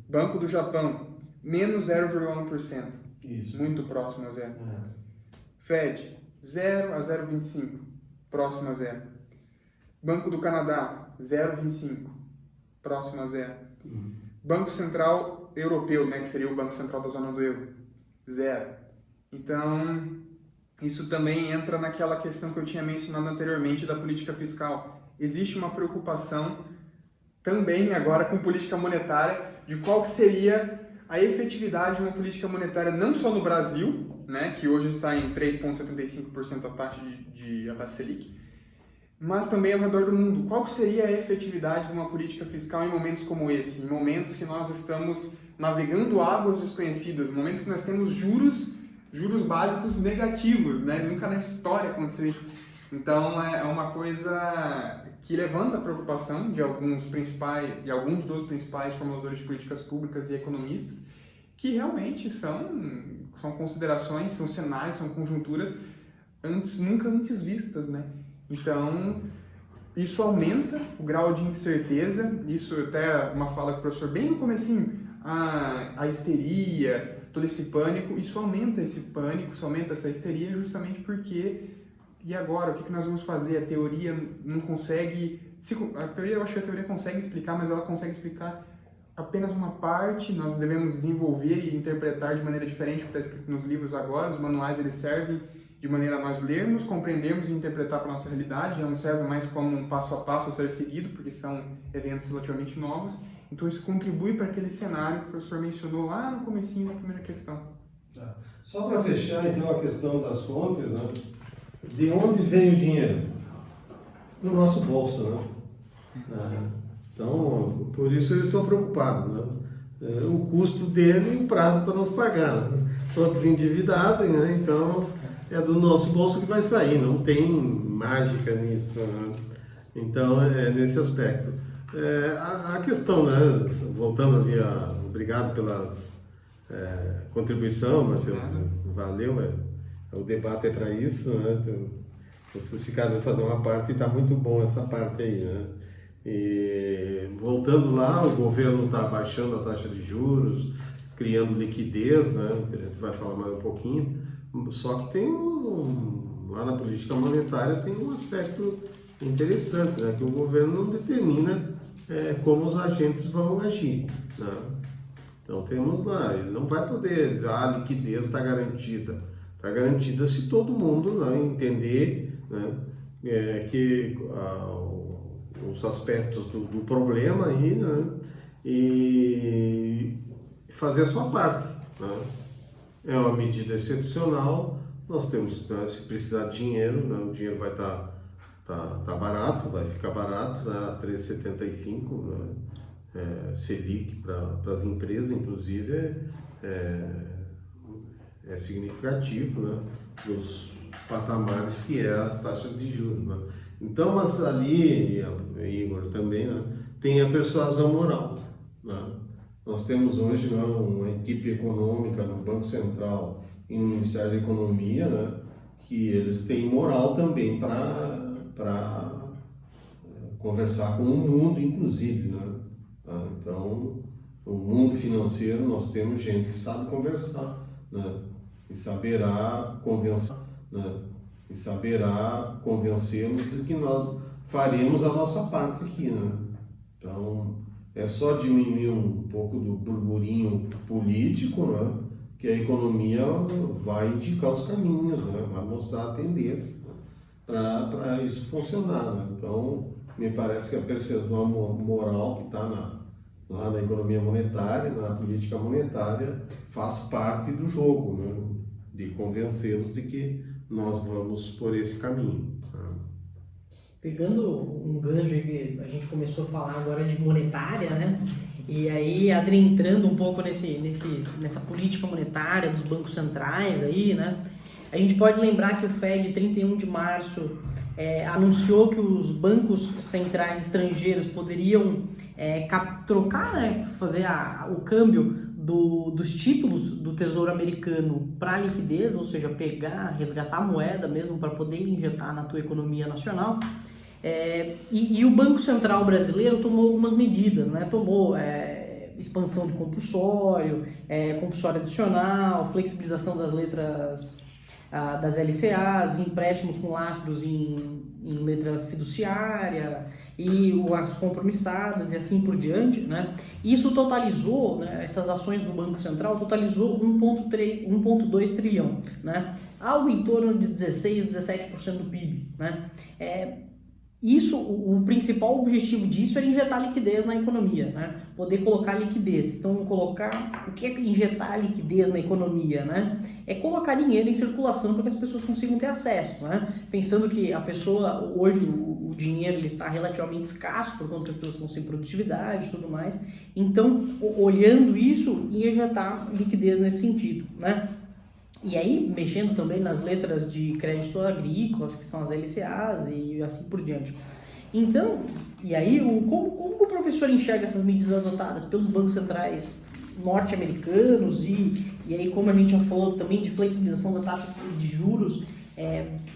Banco do Japão, menos 0,1%. Isso. Muito próximo a zero. Fed, 0 a 0,25, próximo a zero. Banco do Canadá, 0,25, próximo a zero. Banco Central Europeu, né, que seria o Banco Central da zona do euro, 0. Então, isso também entra naquela questão que eu tinha mencionado anteriormente da política fiscal. Existe uma preocupação também agora com política monetária de qual que seria a efetividade de uma política monetária não só no Brasil, né, que hoje está em 3,75% a taxa Selic, mas também ao redor do mundo. Qual seria a efetividade de uma política fiscal em momentos como esse? Em momentos que nós estamos navegando águas desconhecidas, momentos que nós temos juros juros básicos negativos, né? Nunca na história aconteceu isso. Então é uma coisa que levanta a preocupação de alguns dos principais formuladores de políticas públicas e economistas, que realmente são considerações, são cenários, são conjunturas nunca antes vistas, né? Então isso aumenta o grau de incerteza, isso até uma fala que o professor bem no comecinho, a histeria, todo esse pânico, isso aumenta esse pânico, isso aumenta essa histeria justamente porque, e agora, o que nós vamos fazer? A teoria não consegue, eu acho que a teoria consegue explicar, mas ela consegue explicar apenas uma parte, nós devemos desenvolver e interpretar de maneira diferente o que está escrito nos livros agora, os manuais eles servem de maneira a nós lermos, compreendermos e interpretar para a nossa realidade, já não serve mais como um passo a passo a ser seguido, porque são eventos relativamente novos. Então isso contribui para aquele cenário que o professor mencionou lá no comecinho da primeira questão. Só para fechar então a questão das fontes, né? De onde vem o dinheiro? Do nosso bolso, né? Então, por isso eu estou preocupado, né? O custo dele e o prazo para nos pagar, né? Todos endividados, né? Então é do nosso bolso que vai sair, não tem mágica nisso, né? Então é nesse aspecto. A questão, né? Voltando ali, obrigado pelas contribuição, Matheus, valeu, o debate é para isso, né? Então, vocês ficaram a fazer uma parte e está muito bom essa parte aí, né? E voltando lá, o governo está baixando a taxa de juros, criando liquidez, né? Que a gente vai falar mais um pouquinho. Só que tem lá na política monetária tem um aspecto interessante, né? Que o governo não determina como os agentes vão agir, né? Então temos lá, ele não vai poder dizer, a liquidez está garantida. Está garantida se todo mundo, né, entender, né, que os aspectos do problema aí, né, e fazer a sua parte, né? É uma medida excepcional, nós temos, né, se precisar de dinheiro, né, o dinheiro vai estar barato, vai ficar barato, né, 3,75, né, Selic para as empresas, inclusive, é significativo, né, dos patamares que é as taxas de juros, né? Então, mas ali, Igor também, né, tem a persuasão moral, né? Nós temos hoje, né, uma equipe econômica no Banco Central e no Ministério da Economia, né, que eles têm moral também para conversar com o mundo, inclusive, né? Então, no mundo financeiro nós temos gente que sabe conversar, né? E saberá convencer, né? E saberá convencê-los de que nós faremos a nossa parte aqui, né? Então, é só diminuir um pouco do burburinho político, né? Que a economia vai indicar os caminhos, né? Vai mostrar a tendência, né? Para isso funcionar, né? Então, me parece que a percepção moral que está lá na economia monetária, na política monetária, faz parte do jogo, né? De convencê-los de que nós vamos por esse caminho. Tá? Pegando um gancho aí que a gente começou a falar agora de monetária, né? E aí adentrando um pouco nessa política monetária dos bancos centrais aí, né? A gente pode lembrar que o FED, 31 de março, anunciou que os bancos centrais estrangeiros poderiam trocar, né, fazer o câmbio dos títulos do Tesouro Americano para liquidez, ou seja, resgatar a moeda mesmo para poder injetar na tua economia nacional. E o Banco Central brasileiro tomou algumas medidas, né? Tomou expansão de compulsório adicional, flexibilização das letras das LCAs, empréstimos com lastros em letra fiduciária e as compromissadas e assim por diante, né? Isso totalizou, né, essas ações do Banco Central totalizou 1,2 trilhão, né? Algo em torno de 16, 17% do PIB, né? O principal objetivo disso era injetar liquidez na economia, né? Poder colocar liquidez. Então, o que é injetar liquidez na economia, né? É colocar dinheiro em circulação para que as pessoas consigam ter acesso, né? Pensando que a pessoa, hoje, o dinheiro ele está relativamente escasso por conta que as pessoas estão sem produtividade e tudo mais. Então, olhando isso, injetar liquidez nesse sentido, né? E aí, mexendo também nas letras de crédito agrícolas, que são as LCAs e assim por diante. Então, e aí, como o professor enxerga essas medidas adotadas pelos bancos centrais norte-americanos e aí, como a gente já falou também de flexibilização da taxa de juros,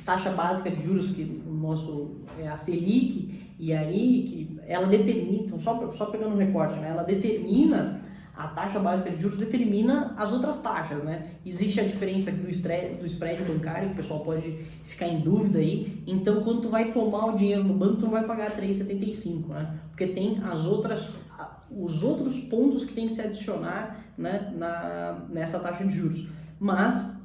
taxa básica de juros, que o nosso é a Selic, e aí que ela determina, então só pegando um recorte, né, ela determina, a taxa básica de juros determina as outras taxas, né? Existe a diferença do spread bancário, que o pessoal pode ficar em dúvida aí. Então, quando tu vai tomar o dinheiro no banco, tu não vai pagar 3,75, né? Porque tem os outros pontos que tem que se adicionar, né, nessa taxa de juros. Mas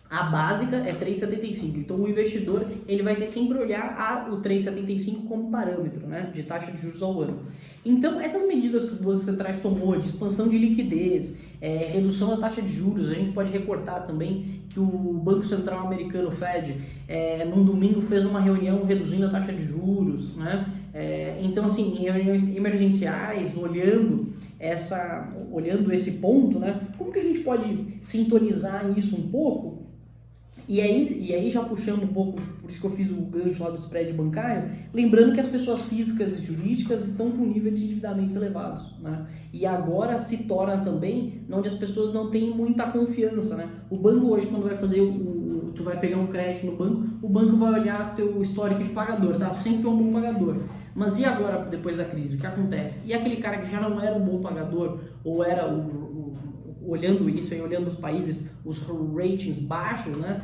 a básica é 3,75, então o investidor ele vai ter sempre olhar o 3,75 como parâmetro, né, de taxa de juros ao ano. Então essas medidas que os bancos centrais tomou de expansão de liquidez, redução da taxa de juros, a gente pode recortar também que o Banco Central americano, Fed, num domingo fez uma reunião reduzindo a taxa de juros, né? Então assim, em reuniões emergenciais, olhando esse ponto, né, como que a gente pode sintonizar isso um pouco? E aí já puxando um pouco, por isso que eu fiz o gancho lá do spread bancário, lembrando que as pessoas físicas e jurídicas estão com nível de endividamentos elevados, né? E agora se torna também onde as pessoas não têm muita confiança, né? O banco hoje, quando vai fazer tu vai pegar um crédito no banco, o banco vai olhar teu histórico de pagador, tá? Tu sempre foi um bom pagador. Mas e agora, depois da crise, o que acontece? E aquele cara que já não era um bom pagador, ou era olhando isso aí, olhando os países, os ratings baixos, né?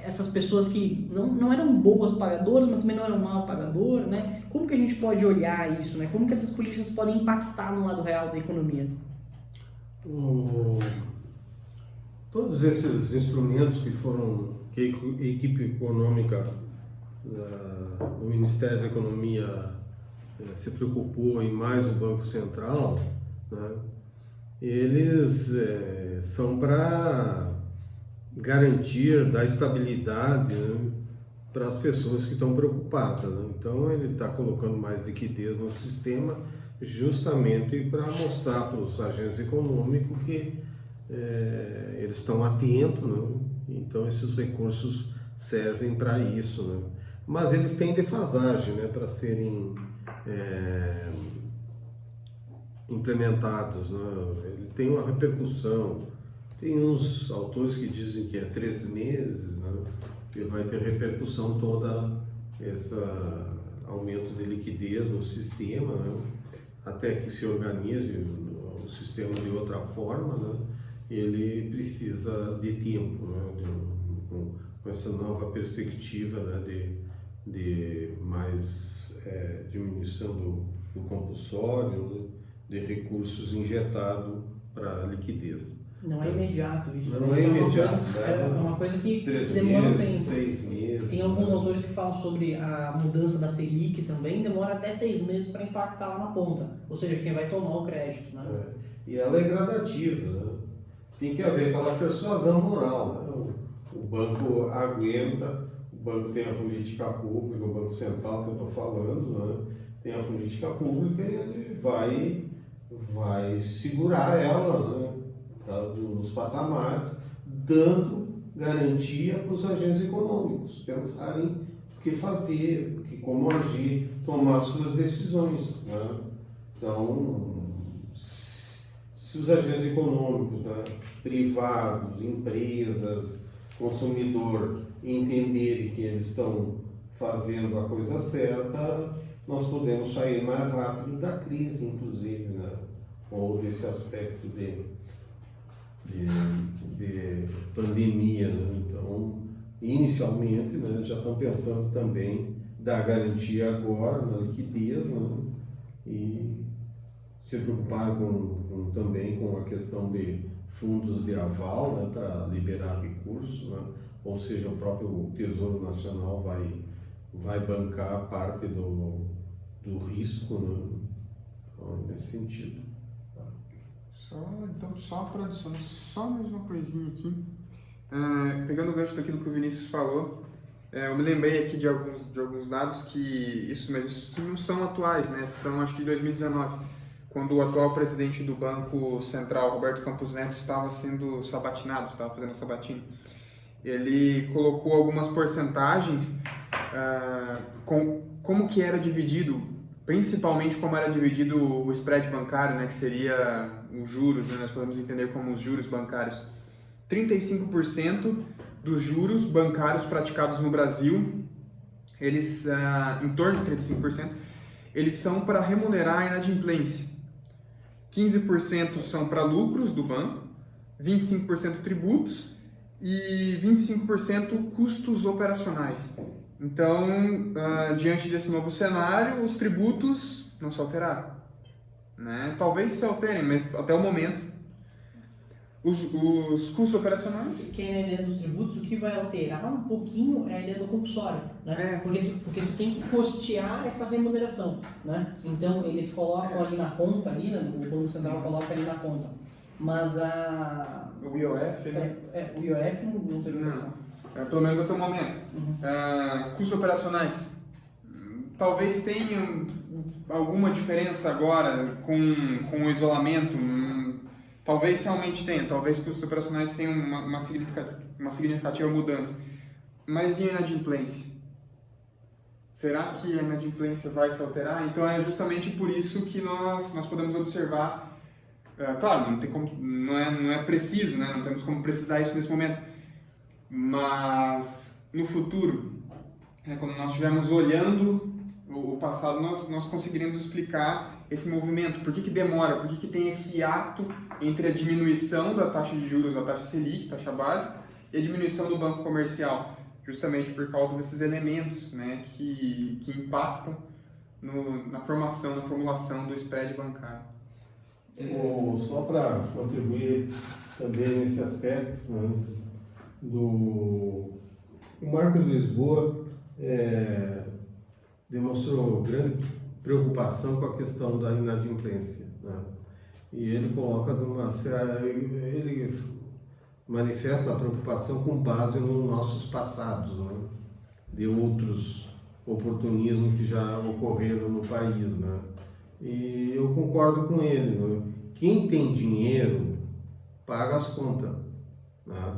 Essas pessoas que não eram boas pagadoras, mas também não eram mal pagadoras, né? Como que a gente pode olhar isso, né? Como que essas políticas podem impactar no lado real da economia? Todos esses instrumentos que a equipe econômica do Ministério da Economia se preocupou em mais o Banco Central, né? Eles são para garantir, dar estabilidade, né, para as pessoas que estão preocupadas, né? Então ele está colocando mais liquidez no sistema justamente para mostrar para os agentes econômicos que eles estão atentos, né? Então esses recursos servem para isso, né? Mas eles têm defasagem, né, para serem implementados, né? Ele tem uma repercussão. Tem uns autores que dizem que é 3 meses, né, que vai ter repercussão toda esse aumento de liquidez no sistema, né, até que se organize o sistema de outra forma, né, ele precisa de tempo, né, com essa nova perspectiva, né, de mais diminuição do compulsório, né, de recursos injetados para liquidez. Não é imediato isso. Não é imediato. É uma coisa que 3 demora um meses, tempo. 6 meses. Tem alguns autores que falam sobre a mudança da Selic também, demora até 6 meses para impactar lá na ponta. Ou seja, quem vai tomar o crédito, né? E ela é gradativa, né? Tem que haver aquela persuasão moral, né? O banco aguenta, o banco tem a política pública, o Banco Central que eu estou falando, né? Tem a política pública e ele vai segurar ela, né, nos patamares, dando garantia para os agentes econômicos pensarem o que fazer, como agir, tomar suas decisões, né? Então, se os agentes econômicos, né, privados, empresas, consumidor, entenderem que eles estão fazendo a coisa certa, nós podemos sair mais rápido da crise, inclusive, né? Ou desse aspecto de pandemia, né? Então, inicialmente, né, já estão pensando também dar garantia agora na liquidez, né? E se preocuparam também com a questão de fundos de aval, né, para liberar recursos, né? Ou seja, o próprio Tesouro Nacional vai bancar parte do risco, né? Então, nesse sentido. Só produção, só mais uma coisinha aqui. Pegando o gancho daquilo que o Vinícius falou, eu me lembrei aqui de alguns dados mas isso não são atuais, né? São acho que de 2019. quando o atual presidente do Banco Central, Roberto Campos Neto, estava sendo sabatinado, estava fazendo a sabatina. Ele colocou algumas porcentagens, como que era dividido, principalmente como era dividido o spread bancário, né, que seria os juros, né, nós podemos entender como os juros bancários. 35% dos juros bancários praticados no Brasil, eles, em torno de 35%, eles são para remunerar a inadimplência. 15% são para lucros do banco, 25% tributos e 25% custos operacionais. Então, diante desse novo cenário, os tributos não se alteraram, né? Talvez se alterem, mas até o momento os custos operacionais. Que é a ideia dos tributos, o que vai alterar um pouquinho é a ideia do compulsório, né? Porque tu tem que custear essa remuneração, né? Então eles colocam ali na conta, ali, né? O Banco Central coloca ali na conta, mas o IOF, né? O IOF não tem obrigação. Pelo menos até o momento. Custos operacionais. Talvez tenha alguma diferença agora com o isolamento. Talvez realmente tenha, talvez custos operacionais tenham uma significativa mudança. Mas e a inadimplência? Será que a inadimplência vai se alterar? Então é justamente por isso que nós podemos observar, claro, não é preciso, né? Não temos como precisar isso nesse momento, mas no futuro, quando nós estivermos olhando o passado, nós conseguiremos explicar esse movimento, por que demora, por que tem esse ato entre a diminuição da taxa de juros, a taxa Selic, taxa básica, e a diminuição do banco comercial, justamente por causa desses elementos, né, que impactam na formulação do spread bancário. Só para contribuir também nesse aspecto, né, o Marcos Lisboa demonstrou grande preocupação com a questão da inadimplência, né? E ele coloca ele manifesta a preocupação com base nos nossos passados, né? De outros oportunismos que já ocorreram no país, né? E eu concordo com ele, né? Quem tem dinheiro paga as contas, né?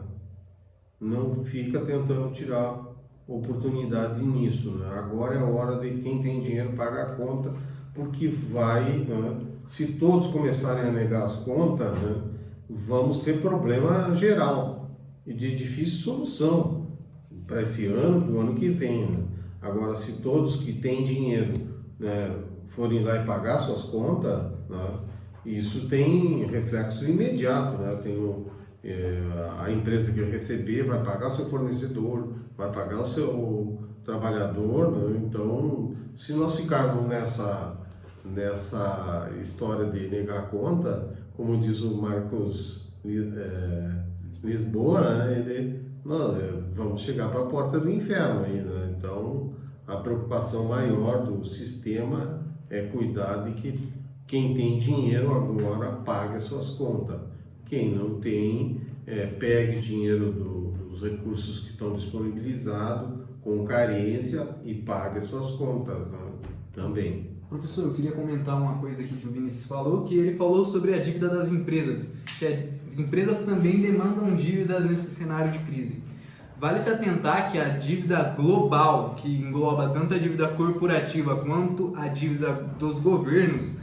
Não fica tentando tirar oportunidade nisso, né? Agora é a hora de quem tem dinheiro pagar a conta, porque né? Se todos começarem a negar as contas, né? Vamos ter problema geral e de difícil solução para esse ano, para o ano que vem, né? Agora, se todos que têm dinheiro, né, forem lá e pagar suas contas, né, isso tem reflexos imediatos, né? A empresa que receber vai pagar o seu fornecedor, vai pagar o seu trabalhador, né? Então, se nós ficarmos nessa história de negar a conta, como diz o Marcos Lisboa, né? Nós vamos chegar para a porta do inferno aí, né? Então, a preocupação maior do sistema é cuidar de que quem tem dinheiro agora pague as suas contas. Quem não tem, pegue dinheiro dos recursos que estão disponibilizados com carência e pague as suas contas, né? Também. Professor, eu queria comentar uma coisa aqui que o Vinícius falou, que ele falou sobre a dívida das empresas, que as empresas também demandam dívidas nesse cenário de crise. Vale se atentar que a dívida global, que engloba tanto a dívida corporativa quanto a dívida dos governos,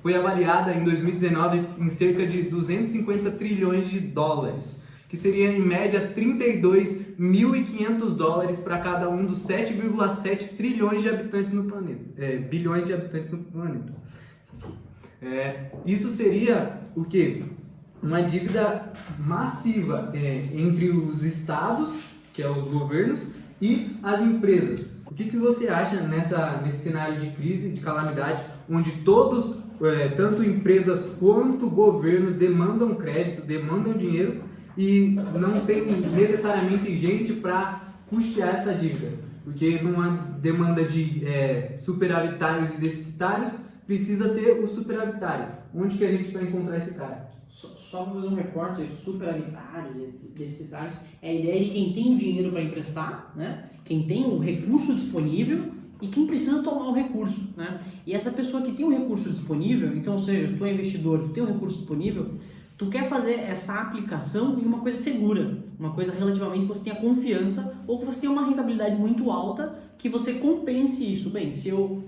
foi avaliada em 2019 em cerca de 250 trilhões de dólares, que seria em média 32.500 dólares para cada um dos 7,7 trilhões de habitantes no planeta, bilhões de habitantes no planeta. Isso seria o quê? Uma dívida massiva entre os estados, que é os governos, e as empresas. O que você acha nesse cenário de crise, de calamidade, onde todos, tanto empresas quanto governos, demandam crédito, demandam dinheiro e não tem necessariamente gente para custear essa dívida? Porque numa demanda de superavitários e deficitários, precisa ter o superavitário. Onde que a gente vai encontrar esse cara? Só para fazer um recorte de superavitários e deficitários, é a ideia de quem tem o dinheiro para emprestar, né? Quem tem o recurso disponível, e quem precisa tomar o recurso, né? E essa pessoa que tem um recurso disponível, então, ou seja, tu é investidor, tu tem um recurso disponível, tu quer fazer essa aplicação em uma coisa segura, uma coisa relativamente que você tenha confiança ou que você tenha uma rentabilidade muito alta que você compense isso. Bem,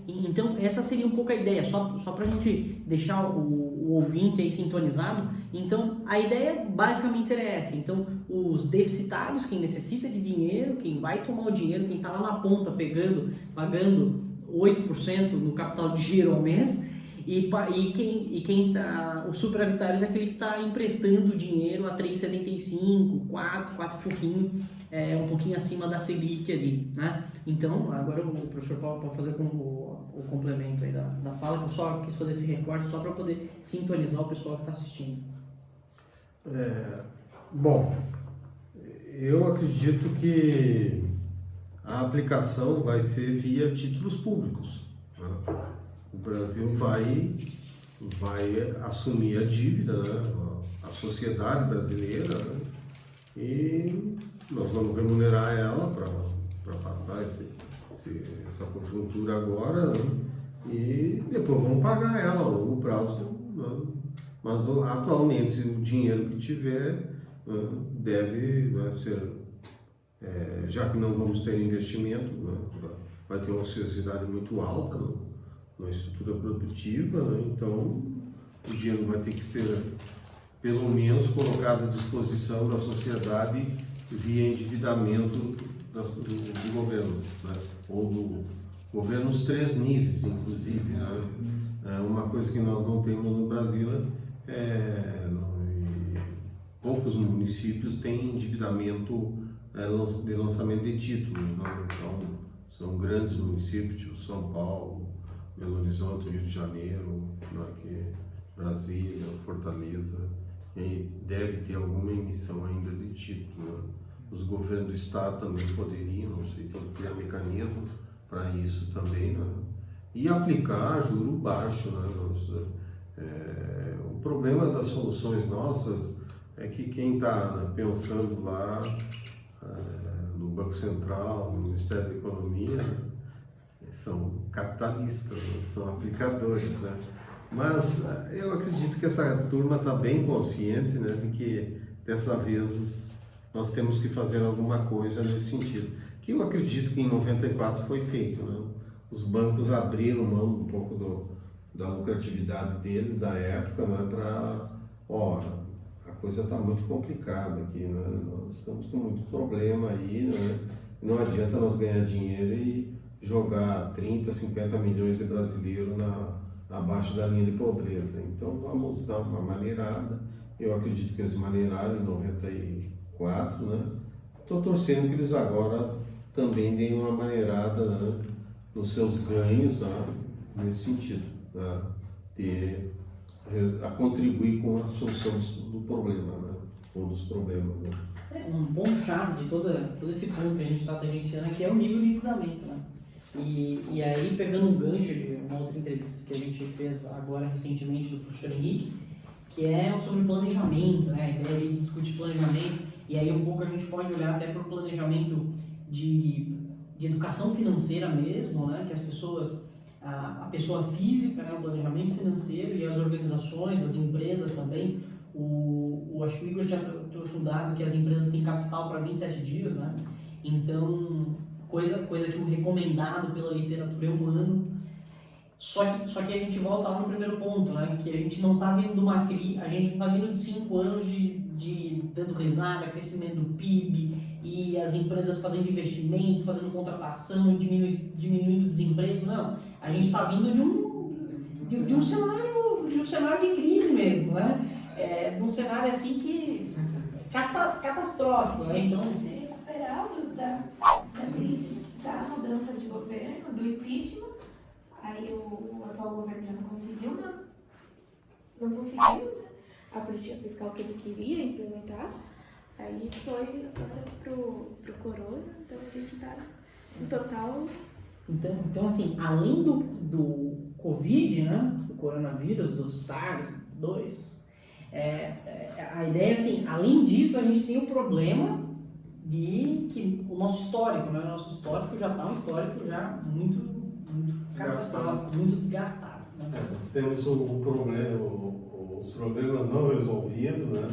então essa seria um pouco a ideia, só para a gente deixar o ouvinte aí sintonizado. Então a ideia basicamente seria essa. Então os deficitários, quem necessita de dinheiro, quem vai tomar o dinheiro, quem está lá na ponta pagando 8% no capital de giro ao mês, quem tá, os superavitários é aquele que está emprestando dinheiro a 3,75, 4 e pouquinho, um pouquinho acima da Selic ali, né? Então, agora o professor Paulo pode fazer o complemento aí da fala, que eu só quis fazer esse recorte só para poder sintonizar o pessoal que está assistindo. Bom, eu acredito que a aplicação vai ser via títulos públicos, né? O Brasil vai assumir a dívida, né? A sociedade brasileira, né? E nós vamos remunerar ela para passar essa conjuntura agora, né? E depois vamos pagar ela a longo prazo, né? Mas atualmente o dinheiro que tiver, né, deve, né, ser, já que não vamos ter investimento, né, vai ter uma ociosidade muito alta, né, na estrutura produtiva, né, então o dinheiro vai ter que ser pelo menos colocado à disposição da sociedade via endividamento do governo, né, ou do governo nos 3 níveis, inclusive, né. Uma coisa que nós não temos no Brasil poucos municípios têm endividamento de lançamento de títulos, né? Então são grandes municípios, tipo São Paulo, Belo Horizonte, Rio de Janeiro, né? Brasília, Fortaleza, e deve ter alguma emissão ainda de título, né? Os governos do estado também poderiam, não sei, então criar mecanismo para isso também, né? E aplicar juro baixo, né? O problema das soluções nossas é que quem está pensando lá no Banco Central, no Ministério da Economia, são capitalistas, né? São aplicadores, né? Mas eu acredito que essa turma está bem consciente, né, de que dessa vez nós temos que fazer alguma coisa nesse sentido. Que eu acredito que em 94 foi feito, né? Os bancos abriram mão um pouco da lucratividade deles, da época, né, para, a coisa está muito complicada aqui, né? Nós estamos com muito problema aí, né? Não adianta nós ganhar dinheiro e jogar 30, 50 milhões de brasileiros abaixo da linha de pobreza. Então vamos dar uma maneirada. Eu acredito que eles maneiraram em 94, né? Estou torcendo que eles agora também deem uma maneirada, né, nos seus ganhos, né, nesse sentido, né, a contribuir com a solução do problema, né, ou dos problemas, né. Um ponto-chave de todo esse ponto que a gente está tangenciando aqui é o nível de endividamento, né? E aí, pegando um gancho de uma outra entrevista que a gente fez agora recentemente do professor Henrique, que é sobre planejamento, né? A ideia de discutir planejamento, e aí um pouco a gente pode olhar até para o planejamento de educação financeira mesmo, né? Que as pessoas, a pessoa física, né? O planejamento financeiro, e as organizações, as empresas também. Acho que o Igor já trouxe um dado que as empresas têm capital para 27 dias, né? Então, coisa que o recomendado pela literatura é 1 ano. Só que a gente volta lá no primeiro ponto, né? Que a gente não está vindo de uma crise, a gente não está vindo de 5 anos de dando risada, crescimento do PIB, e as empresas fazendo investimentos, fazendo contratação, diminuindo o desemprego. Não, a gente está vindo de um cenário de crise mesmo, né? De um cenário assim que catastrófico, né? Então, se recuperar da crise, da mudança de governo, do impeachment. Aí o atual governo já não conseguiu, né, a política fiscal que ele queria implementar. Aí foi agora pro corona, então a gente tá em total... Então assim, além do Covid, né, do coronavírus, do SARS-2, a ideia é assim, além disso a gente tem o problema de que o nosso histórico, né? O nosso histórico já está um histórico já muito catastrófico, muito desgastado. Né? Nós temos o problema, os problemas não resolvidos, né?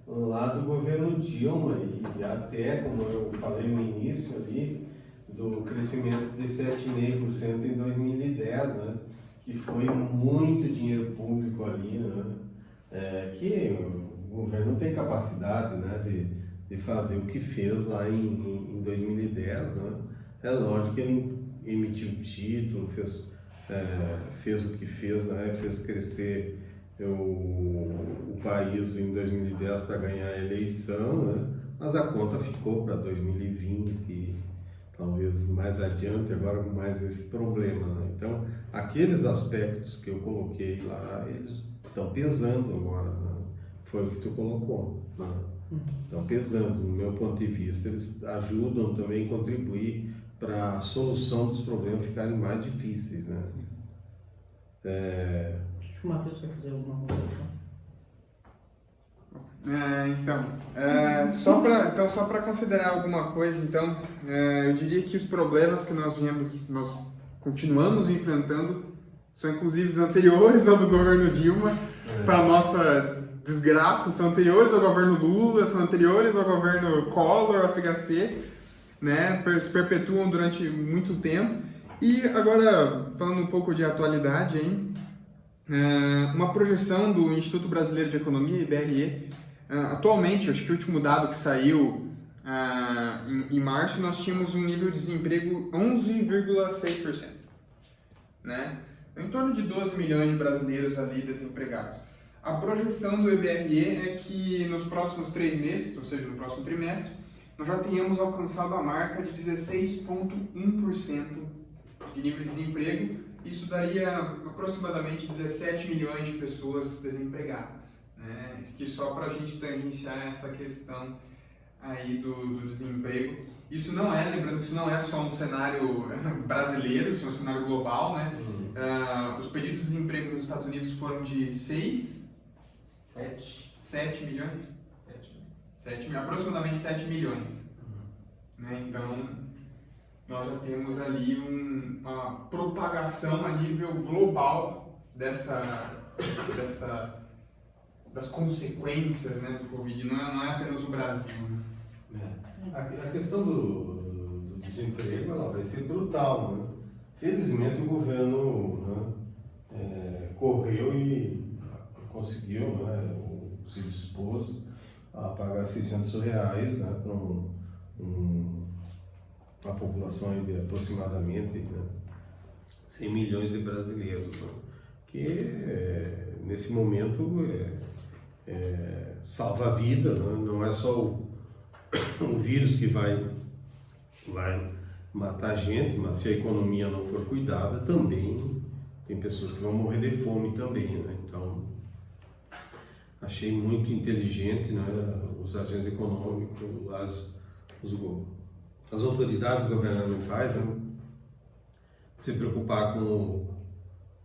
Lá do governo Dilma e até, como eu falei no início ali, do crescimento de 7,5% em 2010, né? Que foi muito dinheiro público ali, né? Que o governo não tem capacidade, né, de fazer o que fez lá em 2010, né? É lógico que ele emitiu título, fez o que fez, né? Fez crescer o país em 2010 para ganhar a eleição, né? Mas a conta ficou para 2020, talvez mais adiante, agora com mais esse problema, né? Então, aqueles aspectos que eu coloquei lá, eles estão pesando agora, né? Foi o que tu colocou, né? Estão pesando, no meu ponto de vista, eles ajudam também a contribuir para a solução dos problemas ficarem mais difíceis, né? Acho que o Matheus quer fazer alguma coisa. Só para considerar alguma coisa, eu diria que os problemas que nós continuamos enfrentando são inclusive os anteriores ao do governo Dilma, para nossa desgraça, são anteriores ao governo Lula, são anteriores ao governo Collor, FHC, né? Se perpetuam durante muito tempo. E agora, falando um pouco de atualidade, hein? Uma projeção do Instituto Brasileiro de Economia, IBRE, atualmente, acho que o último dado que saiu em março, nós tínhamos um nível de desemprego 11,6%, né? Em torno de 12 milhões de brasileiros ali desempregados. A projeção do IBRE é que nos próximos 3 meses, ou seja, no próximo trimestre, nós já tenhamos alcançado a marca de 16,1% de nível de desemprego. Isso daria aproximadamente 17 milhões de pessoas desempregadas, né? Que só para a gente tangenciar essa questão aí do desemprego. Isso não é, lembrando que isso não é só um cenário brasileiro, isso é um cenário global, né? Os pedidos de desemprego nos Estados Unidos foram de 7 milhões? 7 aproximadamente 7 milhões. Né? Então, nós já temos ali uma propagação a nível global das consequências, né, do Covid. Não é apenas o Brasil. Né? A questão do desemprego, ela vai ser brutal, né? Felizmente o governo, né, correu e conseguiu, né, se dispôs a pagar R$600, né, para uma população aí de aproximadamente, né, 100 milhões de brasileiros, né, que nesse momento salva a vida, né? Não é só o vírus que vai matar a gente, mas se a economia não for cuidada, também tem pessoas que vão morrer de fome também, né? Então, achei muito inteligente, né, os agentes econômicos, as autoridades governamentais, né, se preocupar com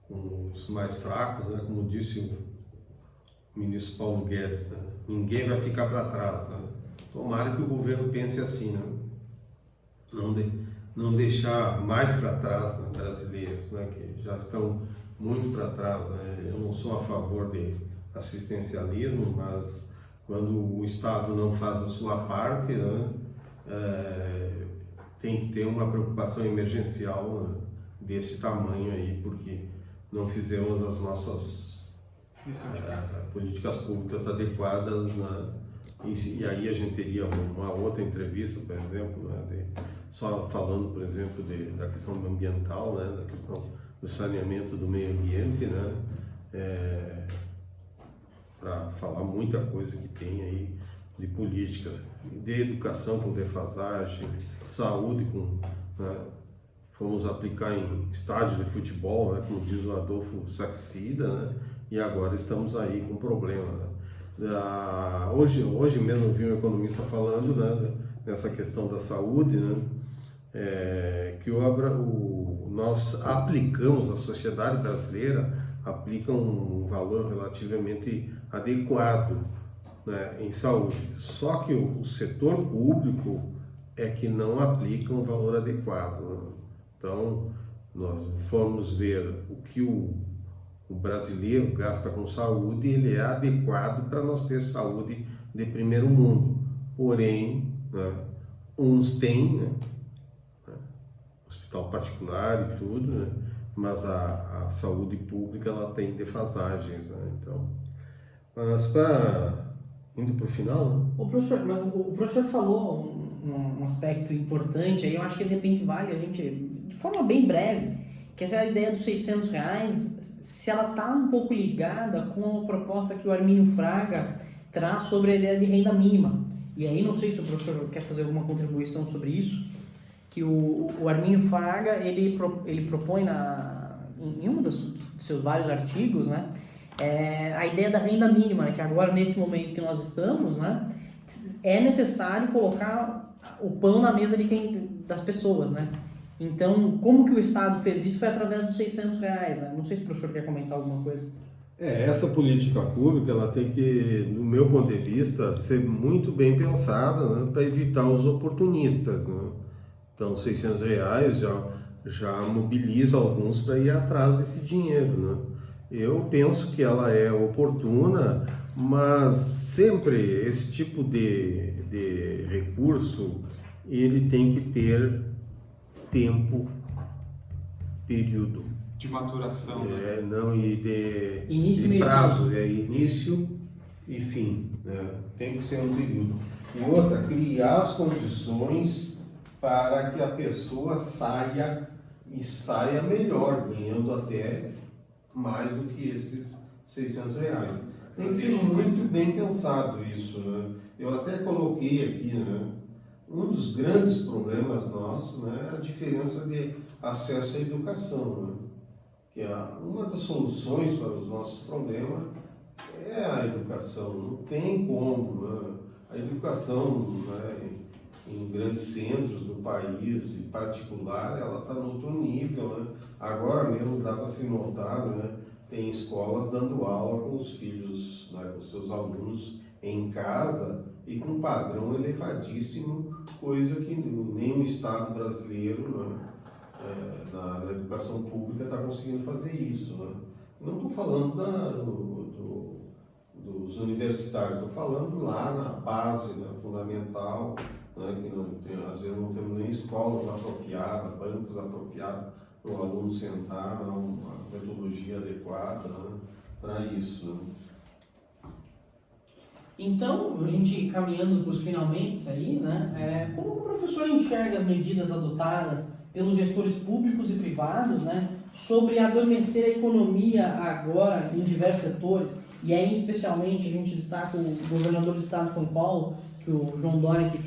os mais fracos, né, como disse o ministro Paulo Guedes, né, ninguém vai ficar para trás, né? Tomara que o governo pense assim, né? Não deixar mais para trás, né, brasileiros, né, que já estão muito para trás, né? Eu não sou a favor de assistencialismo, mas quando o Estado não faz a sua parte, né, tem que ter uma preocupação emergencial, né, desse tamanho aí, porque não fizemos as nossas políticas públicas adequadas, né? E aí a gente teria uma outra entrevista, por exemplo, né, só falando, por exemplo, da questão ambiental, né, da questão do saneamento do meio ambiente, né, para falar muita coisa que tem aí de políticas, de educação com defasagem, saúde né, fomos aplicar em estádios de futebol, né, como diz o Adolfo Saxida, né, e agora estamos aí com problema, né. Hoje mesmo eu vi um economista falando, né, nessa questão da saúde, né, que nós aplicamos, a sociedade brasileira aplica um valor relativamente adequado, né, em saúde. Só que o setor público é que não aplicam um valor adequado, né? Então, nós formos ver o que o brasileiro gasta com saúde, ele é adequado para nós ter saúde de primeiro mundo. Porém, né, uns têm, né, hospital particular e tudo, né, mas a saúde pública ela tem defasagens, né? Então, mas indo para o final, né? O professor falou um aspecto importante, aí eu acho que de repente vale a gente, de forma bem breve, que essa ideia dos R$600, se ela está um pouco ligada com a proposta que o Arminio Fraga traz sobre a ideia de renda mínima. E aí não sei se o professor quer fazer alguma contribuição sobre isso, que o Arminio Fraga ele propõe em um dos seus vários artigos, né, a ideia da renda mínima, né, que agora nesse momento que nós estamos, né, é necessário colocar o pão na mesa das pessoas, né? Então, como que o Estado fez isso foi através dos R$600, né? Não sei se o professor quer comentar alguma coisa. Essa política pública ela tem que, no meu ponto de vista, ser muito bem pensada, né, para evitar os oportunistas, né? Então, R$600 já mobiliza alguns para ir atrás desse dinheiro, né? Eu penso que ela é oportuna, mas sempre esse tipo de recurso ele tem que ter tempo, período De maturação, né? não, e de Início, prazo, início e fim, né? Tem que ser um período. E outra, criar as condições para que a pessoa saia melhor, ganhando até mais do que esses R$600. Tem que ser muito bem pensado isso, né? Eu até coloquei aqui, né? Um dos grandes problemas nossos, né, é a diferença de acesso à educação, né? Que uma das soluções para os nossos problemas é a educação. Não tem como, né? A educação, né, em grandes centros do país, em particular, ela está no outro nível, né? Agora mesmo dá para se notar, né? Tem escolas dando aula com os filhos, né, com os seus alunos em casa e com um padrão elevadíssimo, coisa que nenhum Estado brasileiro, né, na educação pública está conseguindo fazer isso, né? Não estou falando dos universitários, estou falando lá na base, né, fundamental, né, que às vezes não temos nem escolas apropriadas, bancos apropriados para o aluno sentar, uma metodologia adequada, né, para isso, né? Então, a gente caminhando para os finalmente aí, né, como que o professor enxerga as medidas adotadas pelos gestores públicos e privados, né, sobre adormecer a economia agora em diversos setores, e aí especialmente a gente destaca o governador do estado de São Paulo, que o João Dória, que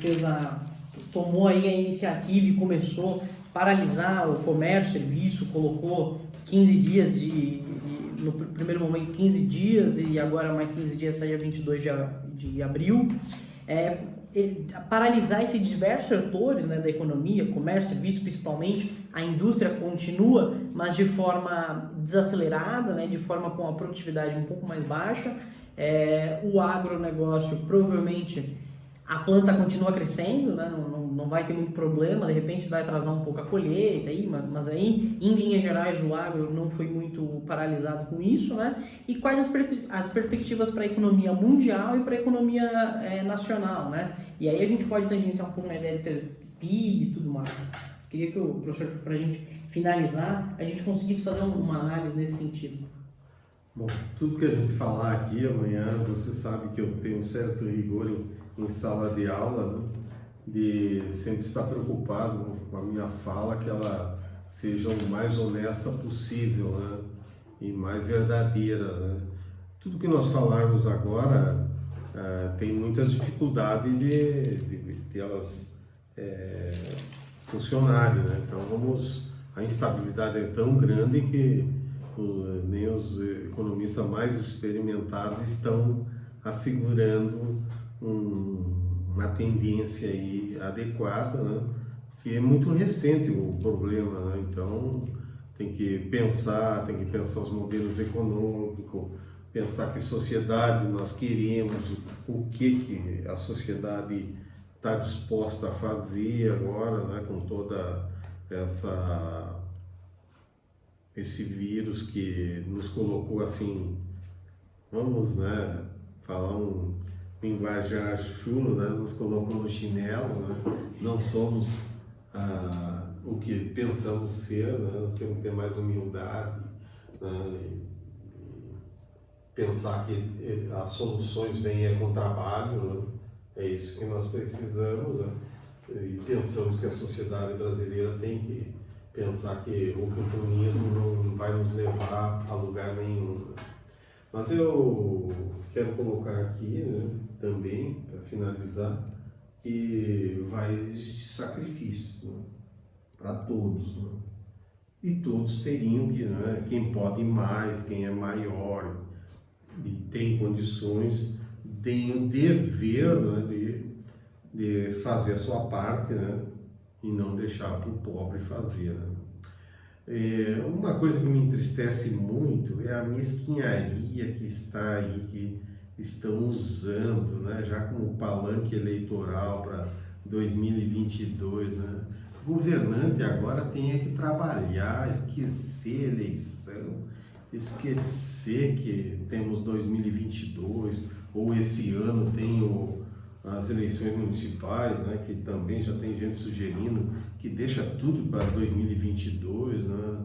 tomou aí a iniciativa e começou a paralisar o comércio, serviço, colocou 15 dias no primeiro momento 15 dias e agora mais 15 dias até dia 22 de abril, paralisar esses diversos setores, né, da economia, comércio, serviço principalmente. A indústria continua, mas de forma desacelerada, né, de forma com a produtividade um pouco mais baixa. O agronegócio, provavelmente, a planta continua crescendo, né, não vai ter muito problema, de repente vai atrasar um pouco a colheita, mas aí, em linhas gerais, o agro não foi muito paralisado com isso, né? E quais as perspectivas para a economia mundial e para a economia nacional, né? E aí a gente pode tangenciar um pouco na ideia de ter PIB e tudo mais. Queria que o professor, para a gente finalizar, a gente conseguisse fazer uma análise nesse sentido. Bom, tudo que a gente falar aqui amanhã, você sabe que eu tenho um certo rigor em sala de aula, né? De sempre estar preocupado com a minha fala, que ela seja o mais honesta possível, né? E mais verdadeira, né? Tudo que nós falarmos agora tem muitas dificuldades de elas funcionarem, né? Então a instabilidade é tão grande que nem os economistas mais experimentados estão assegurando uma tendência aí adequada, né? Que é muito recente o problema, né? Então tem que pensar os modelos econômicos, pensar que sociedade nós queremos, o que a sociedade está disposta a fazer agora, né, com toda esse vírus que nos colocou assim, vamos, né, falar um linguajar chulo, né, nos colocou no chinelo, né, não somos o que pensamos ser, né, nós temos que ter mais humildade, né, e pensar que as soluções vêm com trabalho, né, é isso que nós precisamos, né, e pensamos que a sociedade brasileira tem que pensar que o oportunismo não vai nos levar a lugar nenhum. Mas eu quero colocar aqui, né, também, para finalizar, que vai existir sacrifício, né, para todos. Né? E todos teriam que, né, quem pode mais, quem é maior e tem condições, tem o dever, né, de fazer a sua parte, né, e não deixar para o pobre fazer. Né? Uma coisa que me entristece muito é a mesquinharia que está aí, que estão usando, né, já como palanque eleitoral para 2022. Né? O governante agora tem que trabalhar, esquecer a eleição, esquecer que temos 2022, ou esse ano tem as eleições municipais, né, que também já tem gente sugerindo que deixa tudo para 2022, né?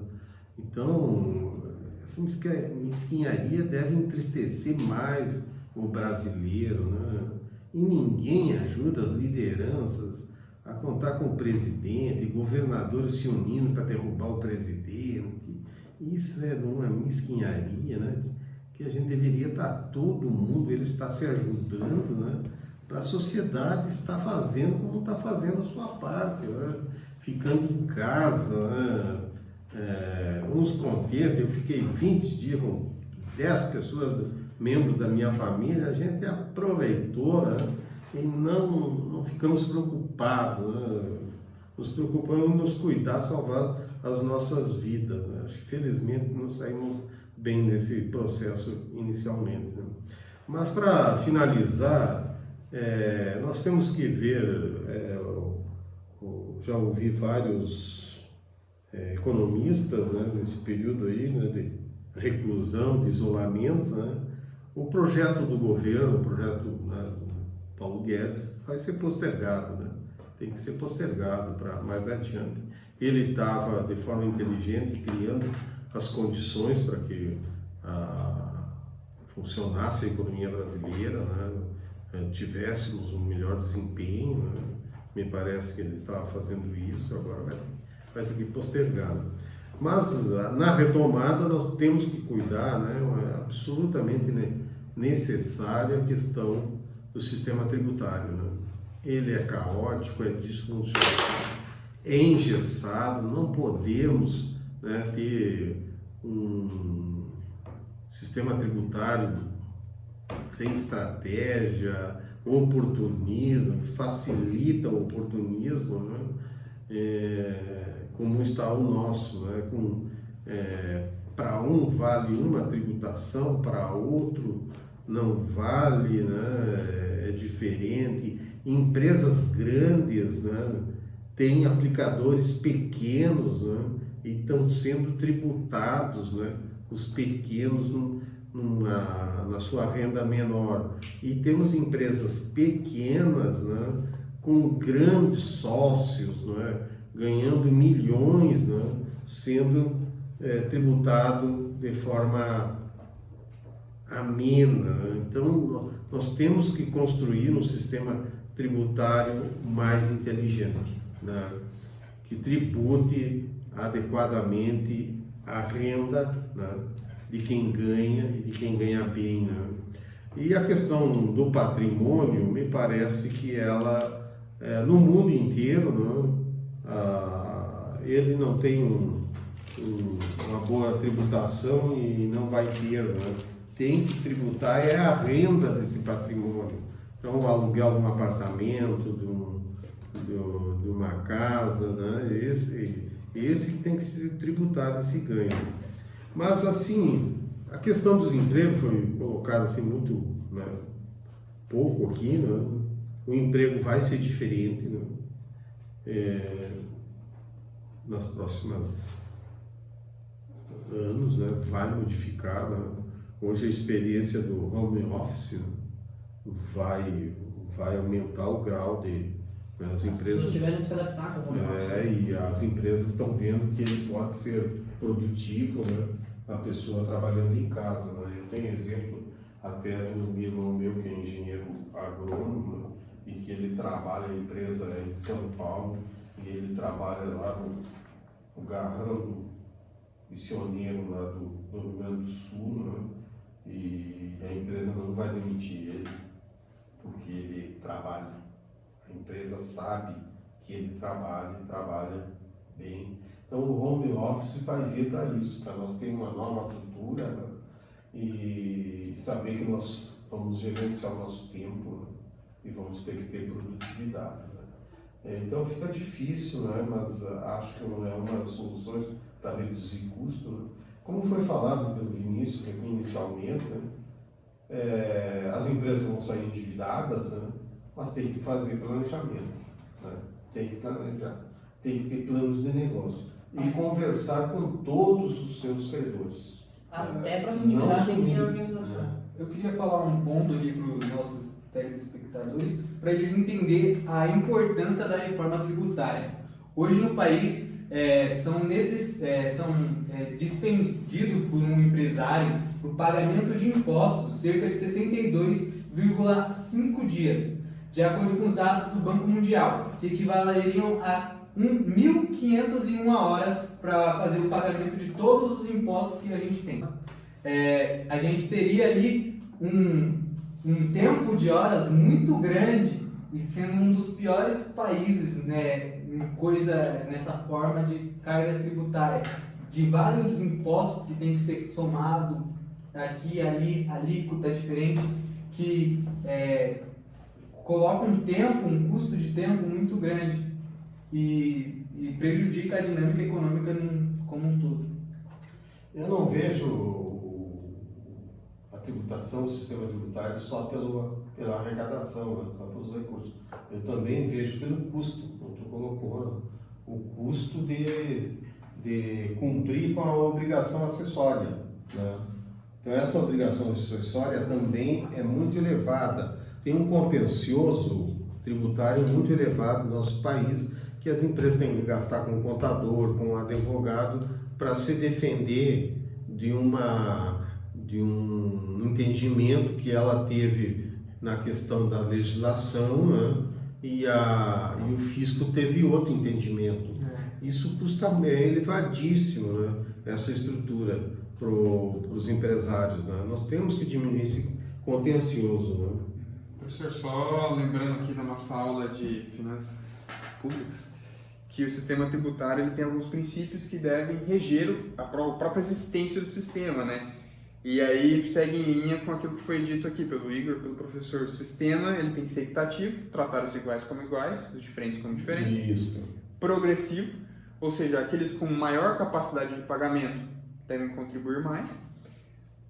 Então, essa mesquinharia deve entristecer mais o brasileiro, né? E ninguém ajuda as lideranças a contar com o presidente, governadores se unindo para derrubar o presidente. Isso é uma mesquinharia, né? Que a gente deveria estar, todo mundo, ele está se ajudando, né? Para a sociedade estar fazendo como está fazendo a sua parte, né? Ficando em casa, né? Uns contentes. Eu fiquei 20 dias com 10 pessoas, membros da minha família, a gente aproveitou, né? E não ficamos preocupados, né? Nos preocupamos em nos cuidar, salvar as nossas vidas, né? Acho que felizmente nós saímos bem nesse processo inicialmente, né? Mas para finalizar, nós temos que ver, já ouvi vários economistas, né, nesse período aí, né, de reclusão, de isolamento, né, o projeto do governo, o projeto, né, do Paulo Guedes, vai ser postergado, né, tem que ser postergado para mais adiante. Ele estava de forma inteligente criando as condições para que funcionasse a economia brasileira, né, tivéssemos um melhor desempenho, né? Me parece que ele estava fazendo isso, agora vai ter que postergar. Né? Mas na retomada nós temos que cuidar, né? É absolutamente necessária a questão do sistema tributário. Né? Ele é caótico, é disfuncional, é engessado, não podemos, né, ter um sistema tributário sem estratégia, oportunismo, facilita o oportunismo, né? Como está o nosso, né? Para um vale uma tributação, para outro não vale, né? É diferente. Empresas grandes, né, têm aplicadores pequenos, né, e estão sendo tributados, né, os pequenos na sua renda menor. E temos empresas pequenas, né, com grandes sócios, né, ganhando milhões, né, sendo tributado de forma amena. Né? Então, nós temos que construir um sistema tributário mais inteligente, né, que tribute adequadamente a renda, né, de quem ganha e de quem ganha bem. Né? E a questão do patrimônio, me parece que ela, no mundo inteiro, né, ele não tem uma boa tributação e não vai ter, né? Tem que tributar a renda desse patrimônio. Então, o aluguel de um apartamento, de uma casa, né? Esse que tem que ser tributado, esse ganho. Mas, assim, a questão dos empregos foi colocada assim muito, né, pouco aqui, né? o emprego vai ser diferente, né? Nas próximas anos, né? Vai modificar, né? Hoje a experiência do home office, né? vai aumentar o grau de, né? As empresas tiveram que se adaptar com o home office. E as empresas estão vendo que ele pode ser produtivo, né? A pessoa trabalhando em casa, né? Eu tenho exemplo até do irmão meu que é engenheiro agrônomo, né? E que ele trabalha em empresa em São Paulo e ele trabalha lá no Garrão do Missioneiro lá do Rio Grande do Sul, né? E a empresa não vai demitir ele porque ele trabalha. A empresa sabe que ele trabalha bem. Então o home office vai vir para isso, para nós termos uma nova cultura, né? E saber que nós vamos gerenciar o nosso tempo, né? E vamos ter que ter produtividade, né? Então fica difícil, né? Mas acho que não é uma das soluções para reduzir custo, né? Como foi falado pelo Vinícius aqui inicialmente, né? As empresas vão sair endividadas, né? Mas tem que fazer planejamento, né? Tem que planejar, tem que ter planos de negócio e conversar com todos os seus credores. Até para se endividar tem que ter organização. Eu queria falar um ponto aqui para os nossos telespectadores, para eles entenderem a importância da reforma tributária. Hoje no país são despendido por um empresário o pagamento de impostos cerca de 62,5 dias, de acordo com os dados do Banco Mundial, que equivaleriam a 1.501 horas para fazer o pagamento de todos os impostos que a gente tem. A gente teria ali um tempo de horas muito grande e sendo um dos piores países, né, nessa forma de carga tributária, de vários impostos que tem que ser somado aqui, ali, alíquota diferente, que coloca um custo de tempo muito grande e prejudica a dinâmica econômica como um todo. Eu não vejo a tributação, o sistema tributário só pela arrecadação, né? Só pelos recursos. Eu também vejo pelo custo, como tu colocou, né? O custo de cumprir com a obrigação acessória, né? Então essa obrigação acessória também é muito elevada. Tem um contencioso tributário muito elevado no nosso país, que as empresas têm que gastar com contador, com advogado, para se defender de um entendimento que ela teve na questão da legislação, né? E o fisco teve outro entendimento. Isso custa elevadíssimo, né? Essa estrutura para os empresários, né? Nós temos que diminuir esse contencioso, né? Professor, só lembrando aqui da nossa aula de finanças públicas, que o sistema tributário ele tem alguns princípios que devem reger a própria existência do sistema, né? E aí segue em linha com aquilo que foi dito aqui pelo Igor, pelo professor. O sistema ele tem que ser equitativo, tratar os iguais como iguais, os diferentes como diferentes. Isso. Progressivo, ou seja, aqueles com maior capacidade de pagamento devem contribuir mais.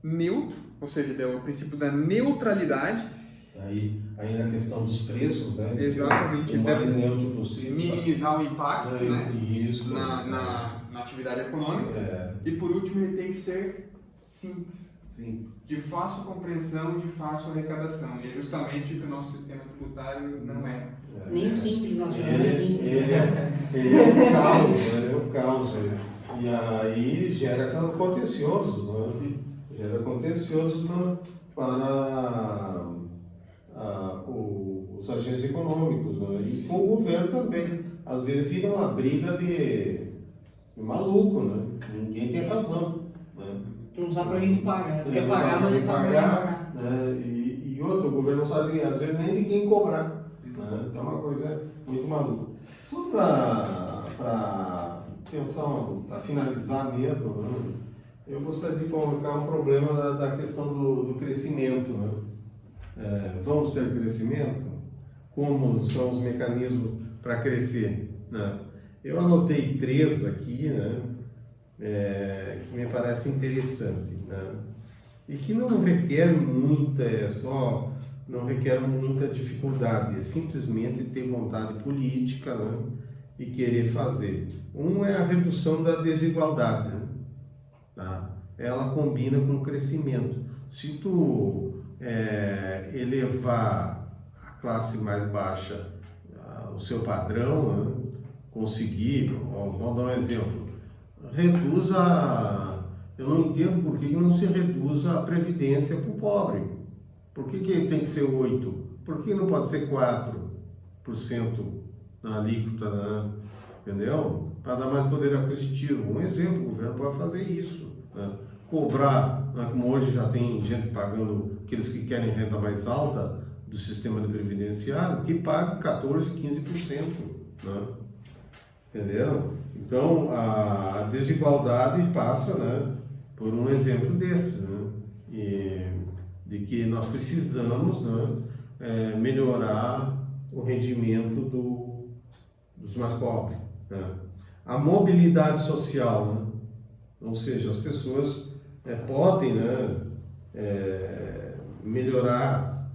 Neutro, ou seja, é o princípio da neutralidade. Aí na questão dos preços, né? Exatamente. O mais neutro possível. Minimizar o impacto, né? Isso. Na atividade econômica. E por último, ele tem que ser simples. Sim. De fácil compreensão, de fácil arrecadação. E é justamente o que o nosso sistema tributário não é. Nem o simples nacional é simples. Ele é o caos, né? Ele é o caos. E aí gera contenciosos, né? Sim. Gera contenciosos para os agentes econômicos, né? E com o governo também. Às vezes vira uma briga de maluco, né? Ninguém tem razão, né? Tu não sabe pra quem tu paga, né? Tu quer Não pagar, sabe mas quem não sabe pra quem pagar, pagar. né? E outro, o governo não sabe, às vezes, nem de quem cobrar, né? Então é uma coisa muito maluca. Só para pensar, para finalizar mesmo, né? Eu gostaria de colocar um problema da questão do crescimento, né? Vamos ter crescimento? Como são os mecanismos para crescer, né? Eu anotei 3 aqui, né? Que me parece interessante, né? E que não requer muito, é só não requer muita dificuldade, é simplesmente ter vontade política, né, e querer fazer. Um é a redução da desigualdade, né, tá? Ela combina com o crescimento. Se tu elevar a classe mais baixa, o seu padrão, né, conseguir, vou dar um exemplo, eu não entendo por que não se reduz a previdência para o pobre. Por que tem que ser 8%? Por que não pode ser 4% na alíquota, né? Entendeu? Para dar mais poder aquisitivo. Um exemplo, o governo pode fazer isso, né? Cobrar, né, como hoje já tem gente pagando, aqueles que querem renda mais alta do sistema de previdenciário, que pague 14%, 15%, né? Entendeu? Então, a desigualdade passa, né, por um exemplo desses, né? De que nós precisamos, né, melhorar o rendimento dos mais pobres, né? A mobilidade social, né? Ou seja, as pessoas podem, né, melhorar,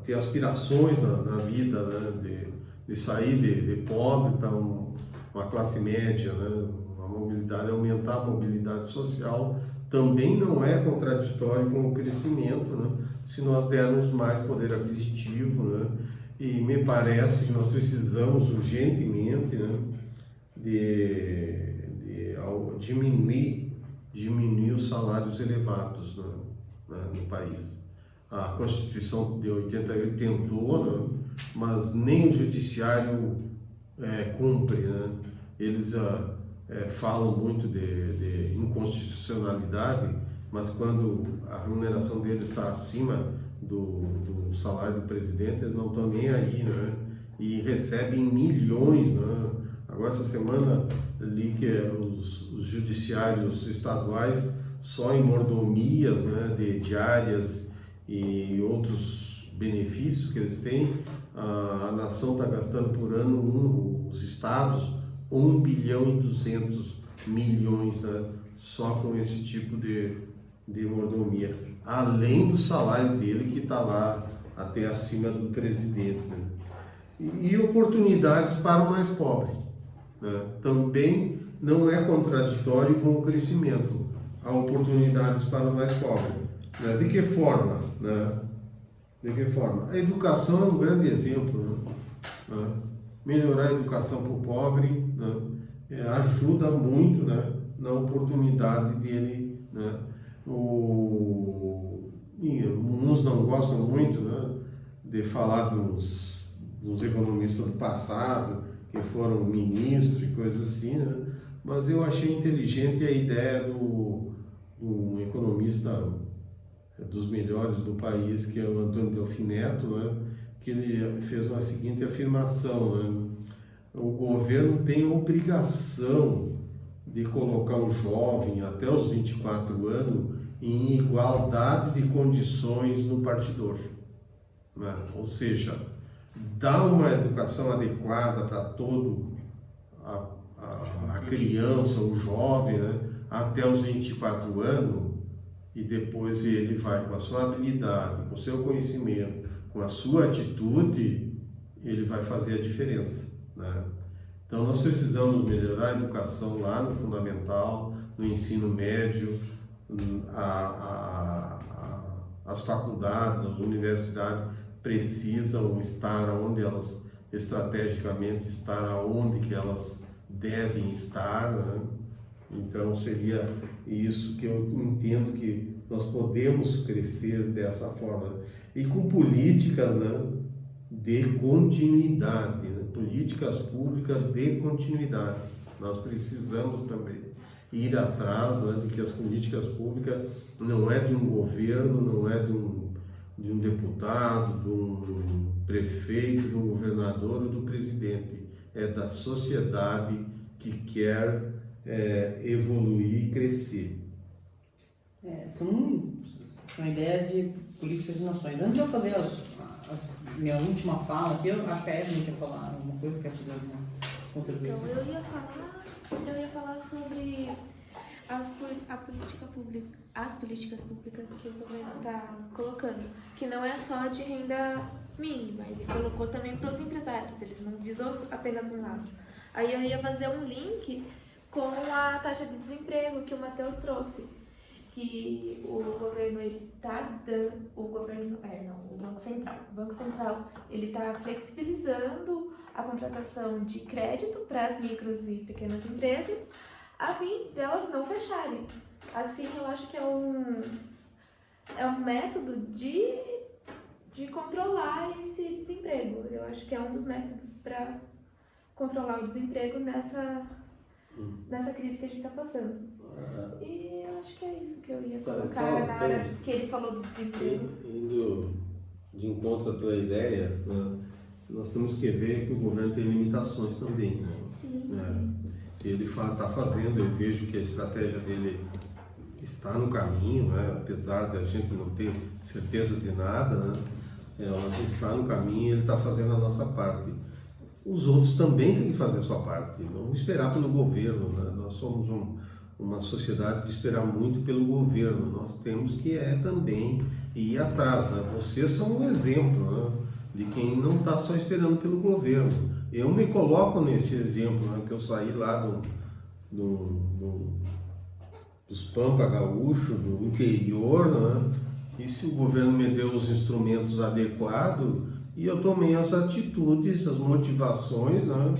ter aspirações na vida, né, de sair de pobre para uma classe média, né? A mobilidade, aumentar a mobilidade social também não é contraditório com o crescimento, né? Se nós dermos mais poder aquisitivo, né? E me parece que nós precisamos urgentemente, né, de diminuir os salários elevados, né, no país. A Constituição de 88 tentou, né, mas nem o judiciário cumpre, né? Eles falam muito de inconstitucionalidade, mas quando a remuneração deles está acima do salário do presidente, eles não estão nem aí, né? E recebem milhões, né? Agora, essa semana, li que os judiciários estaduais, só em mordomias, né, de diárias e outros benefícios que eles têm, a nação está gastando por ano, os estados, 1 bilhão e 200 milhões, né, só com esse tipo de mordomia, além do salário dele que está lá até acima do presidente, né? E oportunidades para o mais pobre, né? Também não é contraditório com o crescimento. Há oportunidades para o mais pobre, né? De que forma, né? De que forma? A educação é um grande exemplo, né? Melhorar a educação para o pobre, né, ajuda muito, né, na oportunidade dele, né? Uns não gostam muito, né, de falar dos economistas do passado, que foram ministros e coisas assim, né? Mas eu achei inteligente a ideia do economista dos melhores do país, que é o Antônio Delfim Neto, né? Que ele fez uma seguinte afirmação, né? O governo tem a obrigação de colocar o jovem até os 24 anos em igualdade de condições no partidor, né? Ou seja, dar uma educação adequada para todo a criança, o jovem, né, até os 24 anos, e depois ele vai com a sua habilidade, com o seu conhecimento, com a sua atitude, ele vai fazer a diferença, né? Então nós precisamos melhorar a educação lá no fundamental, no ensino médio, as faculdades, as universidades precisam estar onde elas, estrategicamente, estar aonde que elas devem estar, né? Então seria isso que eu entendo que nós podemos crescer dessa forma, e com políticas, né, de continuidade, né? Políticas públicas de continuidade. Nós precisamos também ir atrás, né, de que as políticas públicas não é de um governo, não é de um deputado, de um prefeito, de um governador ou do presidente, é da sociedade que quer evoluir e crescer. São ideias de políticas de nações. Antes de eu fazer minha última fala aqui, eu acho que a Evelyn quer falar alguma coisa, quer fazer alguma contribuição. Então, eu ia falar sobre as políticas públicas que o governo está colocando, que não é só de renda mínima, ele colocou também para os empresários, ele não visou apenas um lado. Aí eu ia fazer um link com a taxa de desemprego que o Matheus trouxe, que o governo ele tá dando, o Banco Central ele está flexibilizando a contratação de crédito para as micros e pequenas empresas, a fim delas não fecharem. Assim, eu acho que é um método de controlar esse desemprego. Eu acho que é um dos métodos para controlar o desemprego nessa crise que a gente está passando. E eu acho que é isso que eu ia colocar na hora que ele falou do desemprego. Indo de encontro à tua ideia, né, nós temos que ver que o governo tem limitações também. Né? Sim. Ele está fazendo, eu vejo que a estratégia dele está no caminho, né? Apesar da gente não ter certeza de nada, né? Ela está no caminho, ele está fazendo a nossa parte. Os outros também têm que fazer a sua parte, não esperar pelo governo, né? Nós somos uma sociedade de esperar muito pelo governo, nós temos que também ir atrás, né? Vocês são um exemplo, né? De quem não está só esperando pelo governo. Eu me coloco nesse exemplo, né? Que eu saí lá dos Pampa Gaúcho, do interior, né? E se o governo me deu os instrumentos adequados, e eu tomei as atitudes, as motivações, né?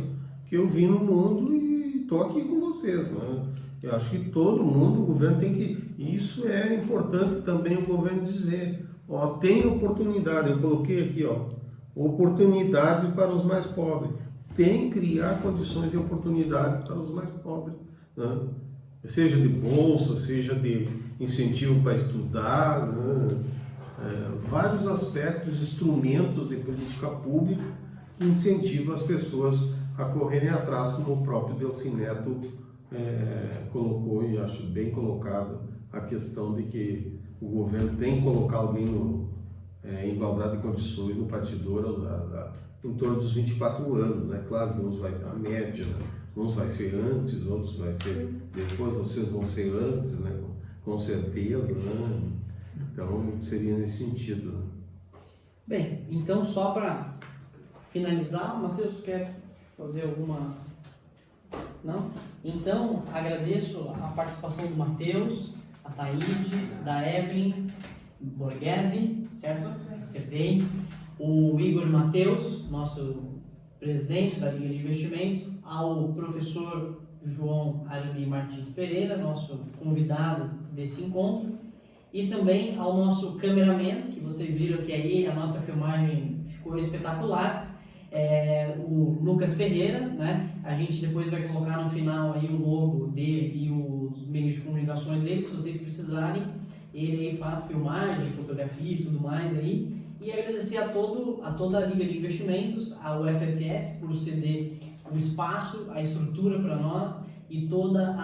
Que eu vi no mundo e estou aqui com vocês, né? Eu acho que todo mundo, o governo tem que... Isso é importante também o governo dizer, ó, tem oportunidade, eu coloquei aqui, ó, oportunidade para os mais pobres. Tem que criar condições de oportunidade para os mais pobres, né? Seja de bolsa, seja de incentivo para estudar, né? Vários aspectos, instrumentos de política pública que incentivam as pessoas a correrem atrás, como o próprio Delfim Neto colocou, e acho bem colocado a questão de que o governo tem que colocar alguém em igualdade de condições no partidouro em torno dos 24 anos, né? Claro que uns vai a média, né? Uns vai ser antes, outros vai ser depois, vocês vão ser antes, né? Com certeza, né? Então seria nesse sentido. Né? Bem, então só para finalizar, o Matheus quer fazer alguma... Não? Então agradeço a participação do Matheus, a Taíde, da Evelyn Borghese, certo? Acertei. O Igor Matheus, nosso presidente da Liga de Investimentos, ao professor João Aline Martins Pereira, nosso convidado desse encontro, e também ao nosso cameraman, que vocês viram que aí a nossa filmagem ficou espetacular, o Lucas Ferreira, né? A gente depois vai colocar no final aí o logo dele e os meios de comunicações dele, se vocês precisarem. Ele aí faz filmagem, fotografia e tudo mais aí. E agradecer a toda a Liga de Investimentos, a UFFS, por ceder o espaço, a estrutura para nós e toda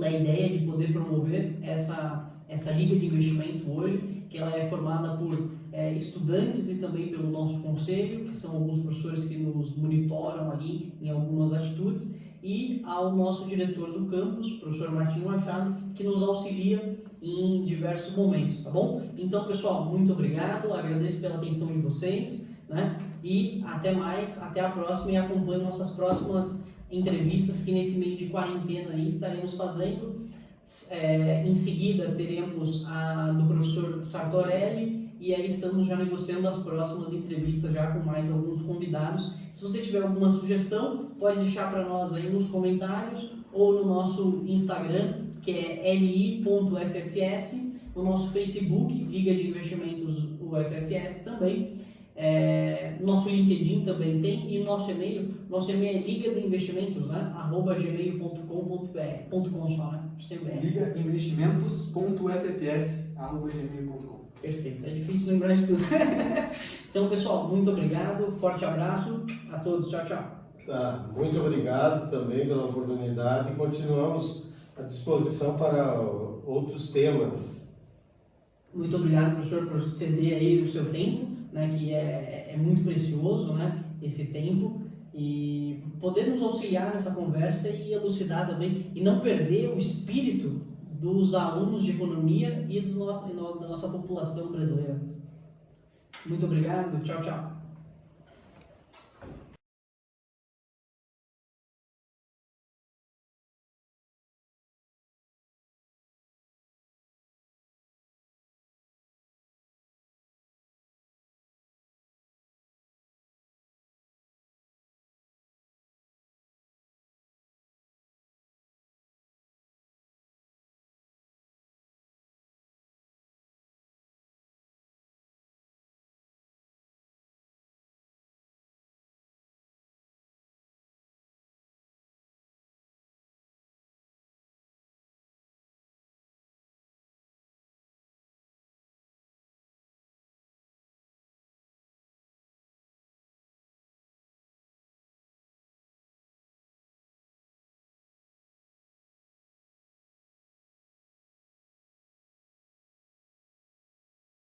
a ideia de poder promover essa Liga de Investimento hoje, que ela é formada por estudantes e também pelo nosso conselho, que são alguns professores que nos monitoram ali em algumas atitudes, e ao nosso diretor do campus, professor Martinho Machado, que nos auxilia em diversos momentos, tá bom? Então, pessoal, muito obrigado, agradeço pela atenção de vocês, né? E até mais, até a próxima, e acompanhe nossas próximas entrevistas que nesse meio de quarentena aí estaremos fazendo. Em seguida teremos a do professor Sartorelli, e aí estamos já negociando as próximas entrevistas já com mais alguns convidados. Se você tiver alguma sugestão, pode deixar para nós aí nos comentários ou no nosso Instagram, que é li.ffs, no nosso Facebook, Liga de Investimentos UFFS também, nosso LinkedIn também tem, e nosso e-mail é ligadeinvestimentos, né? @gmail.com.br, só, né? ligainvestimentos.ffs@gmail.com. Perfeito, é difícil lembrar de tudo. Então, pessoal, muito obrigado, forte abraço a todos, tchau, tchau. Tá, muito obrigado também pela oportunidade e continuamos à disposição para outros temas. Muito obrigado, professor, por ceder aí o seu tempo, né, que é muito precioso, né, esse tempo, e poder nos auxiliar nessa conversa e elucidar também, e não perder o espírito dos alunos de economia e da nossa população brasileira. Muito obrigado, tchau, tchau.